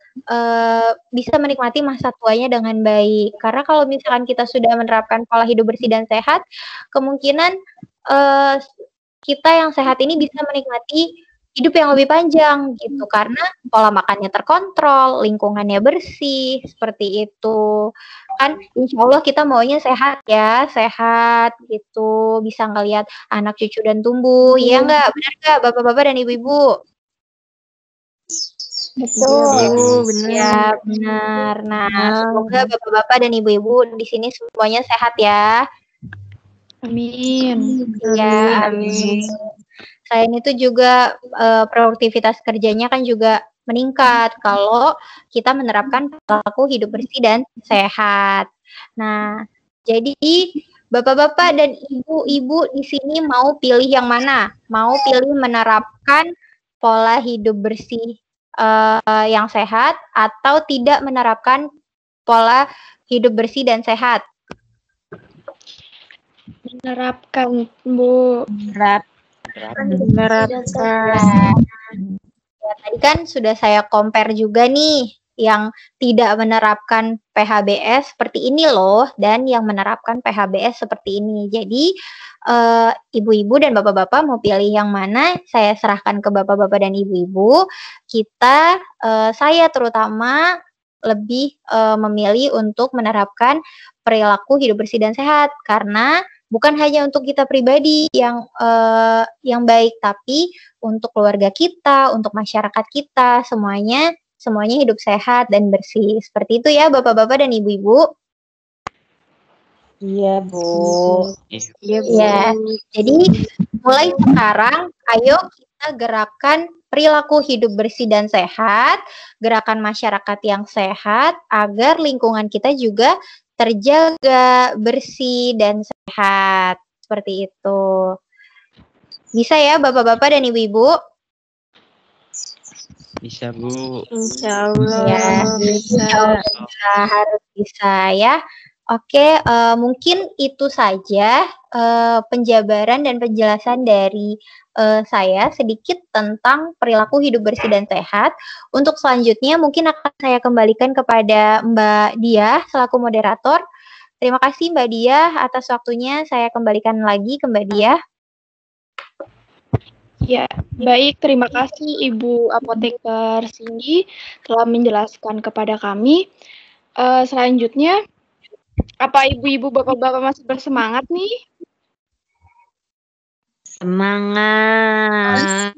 Speaker 3: bisa menikmati masa tuanya dengan baik. Karena kalau misalkan kita sudah menerapkan pola hidup bersih dan sehat, kemungkinan kita yang sehat ini bisa menikmati hidup yang lebih panjang gitu karena pola makannya terkontrol, lingkungannya bersih, seperti itu. Kan insya Allah kita maunya sehat ya, sehat gitu, bisa ngelihat anak cucu dan tumbuh, ya nggak? Benar nggak bapak-bapak dan ibu-ibu?
Speaker 5: Betul.
Speaker 3: Ya, benar. Nah, semoga bapak-bapak dan ibu-ibu di sini semuanya sehat ya.
Speaker 2: Amin.
Speaker 3: Ya, amin. Selain itu juga produktivitas kerjanya kan juga meningkat kalau kita menerapkan perilaku hidup bersih dan sehat. Nah, jadi bapak-bapak dan ibu-ibu di sini mau pilih yang mana? Mau pilih menerapkan pola hidup bersih yang sehat atau tidak menerapkan pola hidup bersih dan sehat?
Speaker 2: Menerapkan, Bu.
Speaker 3: Menerapkan. Ya, tadi kan sudah saya compare juga nih yang tidak menerapkan PHBS seperti ini loh dan yang menerapkan PHBS seperti ini. Jadi ibu-ibu dan bapak-bapak mau pilih yang mana? Saya serahkan ke bapak-bapak dan ibu-ibu. Saya terutama lebih memilih untuk menerapkan perilaku hidup bersih dan sehat karena bukan hanya untuk kita pribadi yang baik, tapi untuk keluarga kita, untuk masyarakat kita, semuanya hidup sehat dan bersih. Seperti itu ya, bapak-bapak dan ibu-ibu.
Speaker 4: Iya, Bu.
Speaker 3: Ya, jadi mulai sekarang, ayo kita gerakan perilaku hidup bersih dan sehat, gerakan masyarakat yang sehat, agar lingkungan kita juga terjaga bersih dan sehat. Seperti itu. Bisa ya bapak-bapak dan ibu-ibu?
Speaker 1: Bisa, Bu.
Speaker 5: Insya Allah.
Speaker 3: Ya, insya Allah harus bisa ya. Oke, mungkin itu saja penjabaran dan penjelasan dari saya sedikit tentang perilaku hidup bersih dan sehat. Untuk selanjutnya mungkin akan saya kembalikan kepada Mbak Diah selaku moderator. Terima kasih Mbak Diah atas waktunya. Saya kembalikan lagi ke Mbak Diah.
Speaker 2: Ya, baik. Terima kasih Ibu Apoteker Cindy telah menjelaskan kepada kami. Selanjutnya, apa ibu-ibu bapak-bapak masih bersemangat nih?
Speaker 4: Semangat.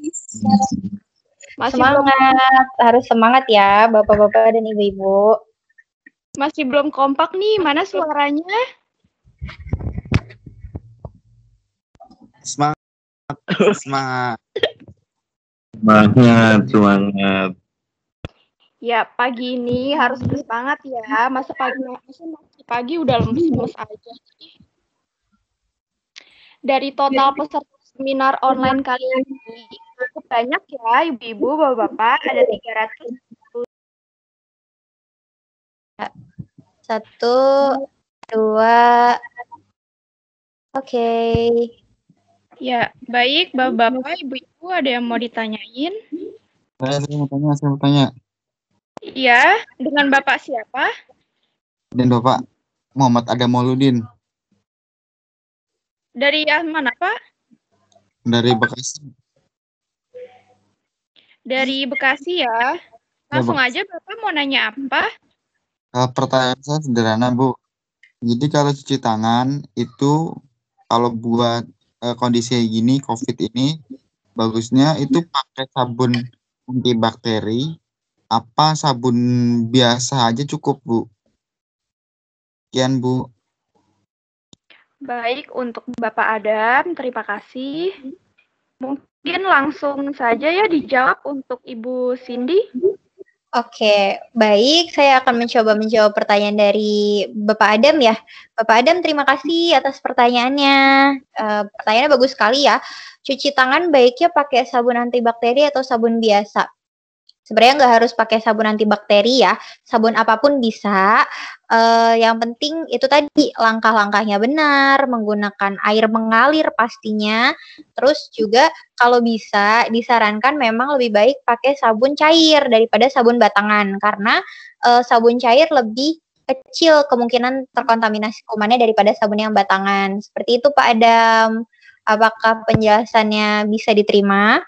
Speaker 3: Semangat, harus semangat ya bapak-bapak dan ibu-ibu.
Speaker 2: Masih belum kompak nih, mana suaranya?
Speaker 7: Semangat. Semangat.
Speaker 8: Semangat.
Speaker 2: Ya, pagi ini harus bersemangat ya. Masa masih pagi udah lemes-lemes aja. Dari total peserta seminar online kali ini, cukup banyak ya, ibu-ibu, bapak-bapak. Ada 300.
Speaker 3: 1, 2. Oke.
Speaker 2: Ya, baik, bapak-bapak, ibu-ibu, ada yang mau ditanyain?
Speaker 7: Saya mau tanya.
Speaker 2: Iya, dengan bapak siapa?
Speaker 7: Dan Bapak Muhammad Adam Mauludin
Speaker 2: Dari mana, Pak?
Speaker 7: dari Bekasi.
Speaker 2: Dari Bekasi ya. Langsung aja, Bapak mau nanya apa?
Speaker 7: Pertanyaan saya sederhana, Bu. Jadi kalau cuci tangan itu kalau buat kondisi gini, COVID ini, bagusnya itu pakai sabun antibakteri, apa sabun biasa aja cukup, Bu? Sekian, Bu.
Speaker 2: Baik, untuk Bapak Adam, terima kasih. Mungkin langsung saja ya dijawab untuk Ibu Cindy.
Speaker 3: Oke, baik. Saya akan mencoba menjawab pertanyaan dari Bapak Adam ya. Bapak Adam, terima kasih atas pertanyaannya. Pertanyaannya bagus sekali ya. Cuci tangan baiknya pakai sabun antibakteri atau sabun biasa? Sebenarnya nggak harus pakai sabun antibakteri ya. Sabun apapun bisa. Yang penting itu tadi langkah-langkahnya benar, menggunakan air mengalir pastinya. Terus juga kalau bisa disarankan memang lebih baik pakai sabun cair daripada sabun batangan karena sabun cair lebih kecil kemungkinan terkontaminasi kumannya daripada sabun yang batangan. Seperti itu Pak Adam. Apakah penjelasannya bisa diterima?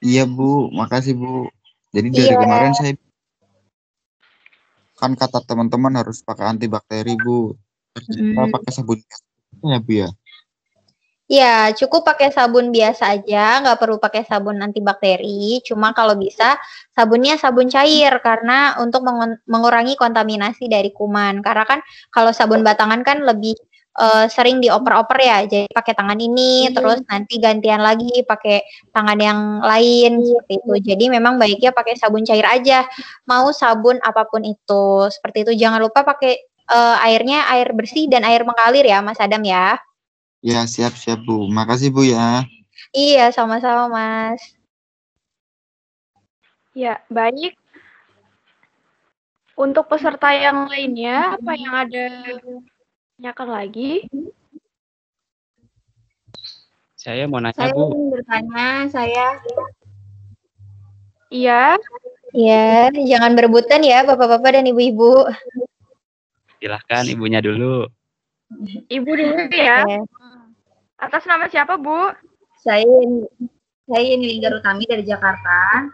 Speaker 7: Iya, Bu. Makasih, Bu. Jadi dari kemarin saya kan kata teman-teman harus pakai antibakteri, Bu. Ternyata pakai sabun biasa ya, Bu ya.
Speaker 3: Ya, cukup pakai sabun biasa aja, nggak perlu pakai sabun antibakteri. Cuma kalau bisa sabunnya sabun cair karena untuk mengurangi kontaminasi dari kuman. Karena kan kalau sabun batangan kan lebih sering dioper-oper ya. Jadi pakai tangan ini, terus nanti gantian lagi pakai tangan yang lain seperti itu. Jadi memang baiknya pakai sabun cair aja. Mau sabun apapun itu, seperti itu. Jangan lupa pakai airnya air bersih dan air mengalir ya, Mas Adam ya.
Speaker 7: Ya, siap-siap, Bu. Makasih, Bu ya.
Speaker 3: Iya, sama-sama, Mas.
Speaker 2: Ya, baik. Untuk peserta yang lainnya, apa yang ada tanyakan lagi?
Speaker 1: Saya mau nanya,
Speaker 5: Saya
Speaker 1: Bu.
Speaker 5: ingin bertanya, saya.
Speaker 2: Iya.
Speaker 3: Iya, jangan berebutan ya, Bapak-bapak dan Ibu-ibu.
Speaker 1: Silahkan ibunya dulu.
Speaker 2: Ibu dulu ya. Atas nama siapa, Bu?
Speaker 5: Saya Lingga Rutami dari Jakarta,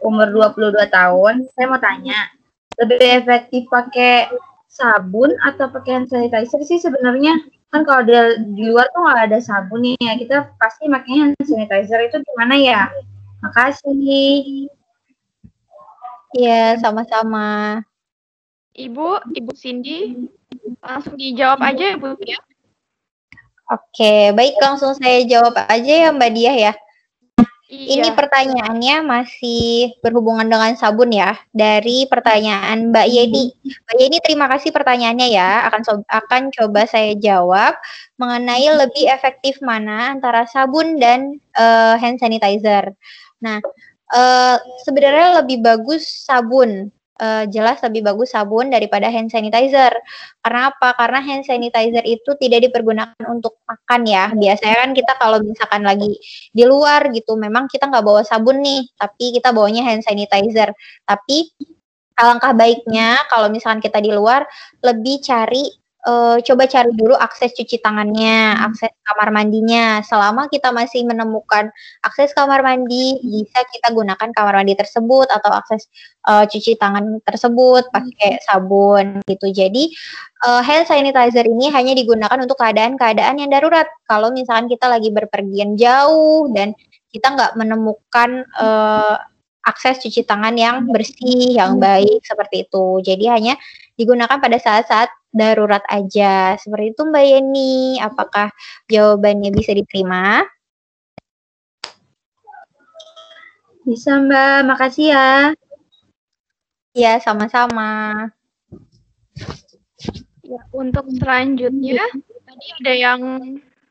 Speaker 5: umur 22 tahun. Saya mau tanya, lebih efektif pakai sabun atau pakai hand sanitizer sih sebenarnya? Kan kalau di luar tuh nggak ada sabun nih ya, kita pasti makanya hand sanitizer itu gimana ya? Makasih.
Speaker 3: Iya, sama-sama.
Speaker 2: Ibu Cindy, langsung dijawab aja ya, Bu ya.
Speaker 3: Oke, baik langsung saya jawab aja ya Mbak Diah ya.
Speaker 2: Iya.
Speaker 3: Ini pertanyaannya masih berhubungan dengan sabun ya. Dari pertanyaan Mbak Yeni. Mbak Yeni, terima kasih pertanyaannya ya. Akan coba saya jawab mengenai lebih efektif mana antara sabun dan hand sanitizer. Nah, sebenarnya lebih bagus sabun. Jelas lebih bagus sabun daripada hand sanitizer. Karena apa? Karena hand sanitizer itu tidak dipergunakan untuk makan ya. Biasanya kan kita kalau misalkan lagi di luar gitu, memang kita nggak bawa sabun nih, tapi kita bawanya hand sanitizer. Tapi alangkah baiknya kalau misalkan kita di luar lebih coba cari dulu akses cuci tangannya, akses kamar mandinya. Selama kita masih menemukan akses kamar mandi, bisa kita gunakan kamar mandi tersebut atau akses cuci tangan tersebut pakai sabun gitu. Jadi hand sanitizer ini hanya digunakan untuk keadaan-keadaan yang darurat. Kalau misalkan kita lagi berpergian jauh dan kita nggak menemukan akses cuci tangan yang bersih, yang baik seperti itu. Jadi hanya digunakan pada saat-saat darurat aja. Seperti itu Mbak Yeni. Apakah jawabannya bisa diterima?
Speaker 5: Bisa Mbak, makasih ya.
Speaker 3: Ya, sama-sama.
Speaker 2: Ya, untuk selanjutnya, tadi ada yang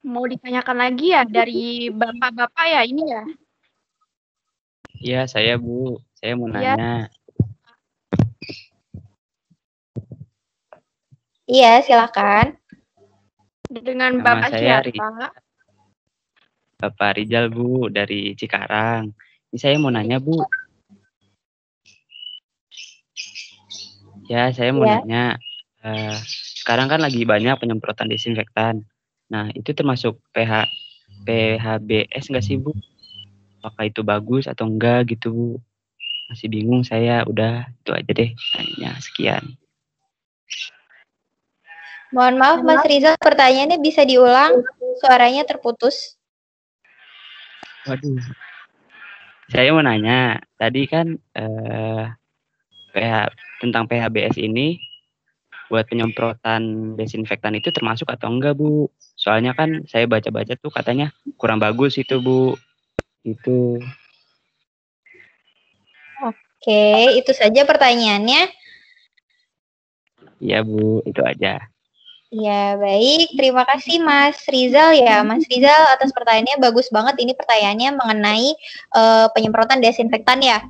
Speaker 2: mau ditanyakan lagi ya dari bapak-bapak ya ini ya.
Speaker 8: Iya, saya Bu. Saya mau
Speaker 2: Iya.
Speaker 8: nanya.
Speaker 3: Iya, silakan.
Speaker 2: Dengan
Speaker 8: Nama
Speaker 2: Bapak
Speaker 8: saya
Speaker 2: siapa?
Speaker 8: Bapak Rizal Bu dari Cikarang. Ini saya mau nanya Bu. Ya, saya mau
Speaker 3: Ya.
Speaker 8: nanya. Sekarang kan lagi banyak penyemprotan desinfektan. Nah, itu termasuk PHBS nggak sih Bu? Apakah itu bagus atau enggak gitu Bu? Masih bingung saya. Udah, itu aja deh. Tanya sekian.
Speaker 3: Mohon maaf Mas Rizal, pertanyaannya bisa diulang? Suaranya terputus.
Speaker 8: Waduh. Saya mau nanya. Tadi kan tentang PHBS ini buat penyemprotan desinfektan itu termasuk atau enggak Bu? Soalnya kan saya baca-baca tuh katanya kurang bagus itu Bu. Itu.
Speaker 3: Oke, itu saja pertanyaannya.
Speaker 8: Iya Bu, itu aja.
Speaker 3: Ya, baik. Terima kasih Mas Rizal ya. Mas Rizal atas pertanyaannya bagus banget. Ini pertanyaannya mengenai penyemprotan desinfektan ya.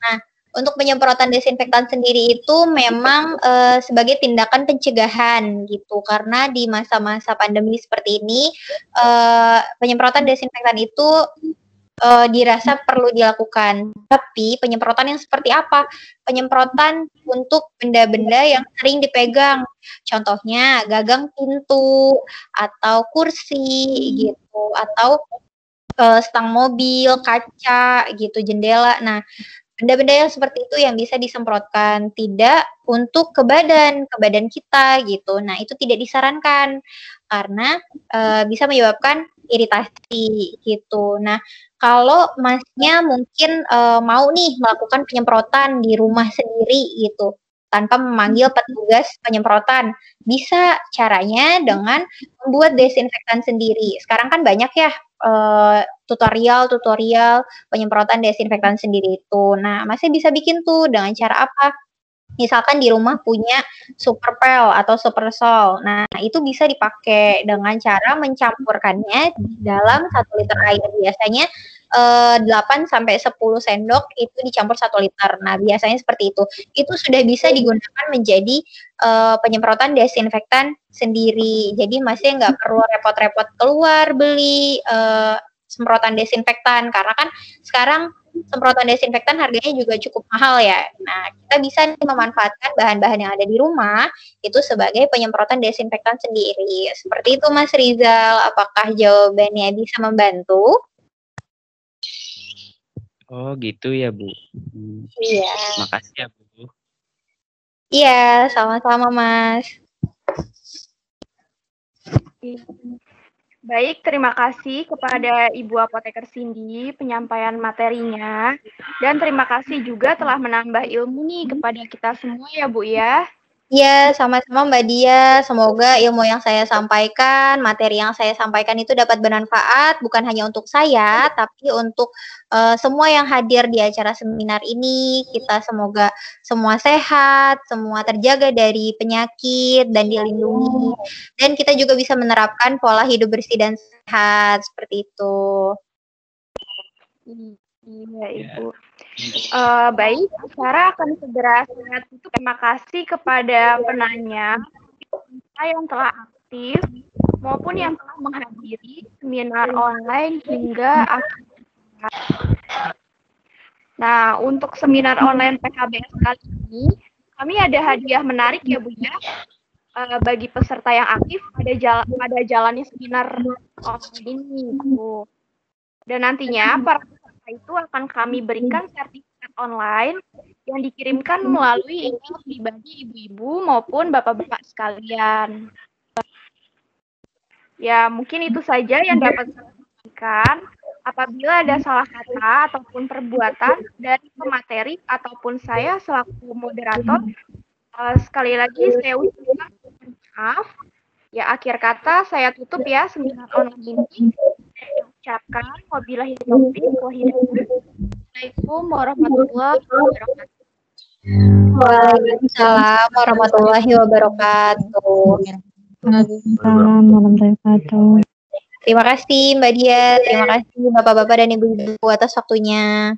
Speaker 3: Nah, untuk penyemprotan desinfektan sendiri itu memang sebagai tindakan pencegahan gitu. Karena di masa-masa pandemi seperti ini, penyemprotan desinfektan itu dirasa perlu dilakukan. Tapi penyemprotan yang seperti apa? Penyemprotan untuk benda-benda yang sering dipegang. Contohnya gagang pintu atau kursi gitu, atau stang mobil, kaca gitu, jendela. Nah, benda-benda yang seperti itu yang bisa disemprotkan, tidak untuk ke badan kita gitu. Nah, itu tidak disarankan karena bisa menyebabkan iritasi gitu. Nah, kalau Masnya mungkin mau nih melakukan penyemprotan di rumah sendiri gitu, tanpa memanggil petugas penyemprotan, bisa caranya dengan membuat desinfektan sendiri. Sekarang kan banyak ya tutorial penyemprotan desinfektan sendiri itu. Nah, Masnya bisa bikin tuh dengan cara apa? Misalkan di rumah punya super pel atau super sol. Nah, itu bisa dipakai dengan cara mencampurkannya dalam 1 liter air. Biasanya 8 sampai 10 sendok itu dicampur 1 liter. Nah, biasanya seperti itu. Itu sudah bisa digunakan menjadi penyemprotan desinfektan sendiri. Jadi Masnya nggak perlu repot-repot keluar beli semprotan desinfektan karena kan sekarang semprotan desinfektan harganya juga cukup mahal ya. Nah, kita bisa nih memanfaatkan bahan-bahan yang ada di rumah itu sebagai penyemprotan desinfektan sendiri. Seperti itu Mas Rizal, apakah jawabannya bisa membantu?
Speaker 8: Oh, gitu ya Bu.
Speaker 3: Iya.
Speaker 8: Makasih ya Bu.
Speaker 3: Iya, sama-sama Mas.
Speaker 2: Baik, terima kasih kepada Ibu Apoteker Cindy penyampaian materinya. Dan terima kasih juga telah menambah ilmu nih kepada kita semua ya Bu ya.
Speaker 3: Iya, sama-sama Mbak Dia. Semoga ilmu yang saya sampaikan, materi yang saya sampaikan itu dapat bermanfaat bukan hanya untuk saya, tapi untuk semua yang hadir di acara seminar ini. Kita semoga semua sehat, semua terjaga dari penyakit dan dilindungi. Dan kita juga bisa menerapkan pola hidup bersih dan sehat seperti itu.
Speaker 2: Iya Ibu. Baik, acara akan segera saya tutup. Terima kasih kepada penanya yang telah aktif maupun yang telah menghadiri seminar online hingga akhir. Nah, untuk seminar online PHBS kali ini, kami ada hadiah menarik ya Bu ya. Bagi peserta yang aktif ada jalannya seminar online ini Bu. Dan nantinya para peserta itu akan kami berikan sertifikat online yang dikirimkan melalui email pribadi ibu-ibu maupun bapak-bapak sekalian. Ya, mungkin itu saja yang dapat saya sampaikan. Apabila ada salah kata ataupun perbuatan dari pemateri ataupun saya selaku moderator, sekali lagi saya ucapkan maaf. Ya, akhir kata saya tutup ya seminar online ini. Saya ucapkan wabillahi taufiq wal hidayah. Assalamualaikum warahmatullahi wabarakatuh.
Speaker 3: Waalaikumsalam warahmatullahi wabarakatuh.
Speaker 4: Waalaikumsalam warahmatullahi wabarakatuh.
Speaker 3: Terima kasih Mbak Dia, terima kasih Bapak-Bapak dan Ibu-Ibu atas waktunya.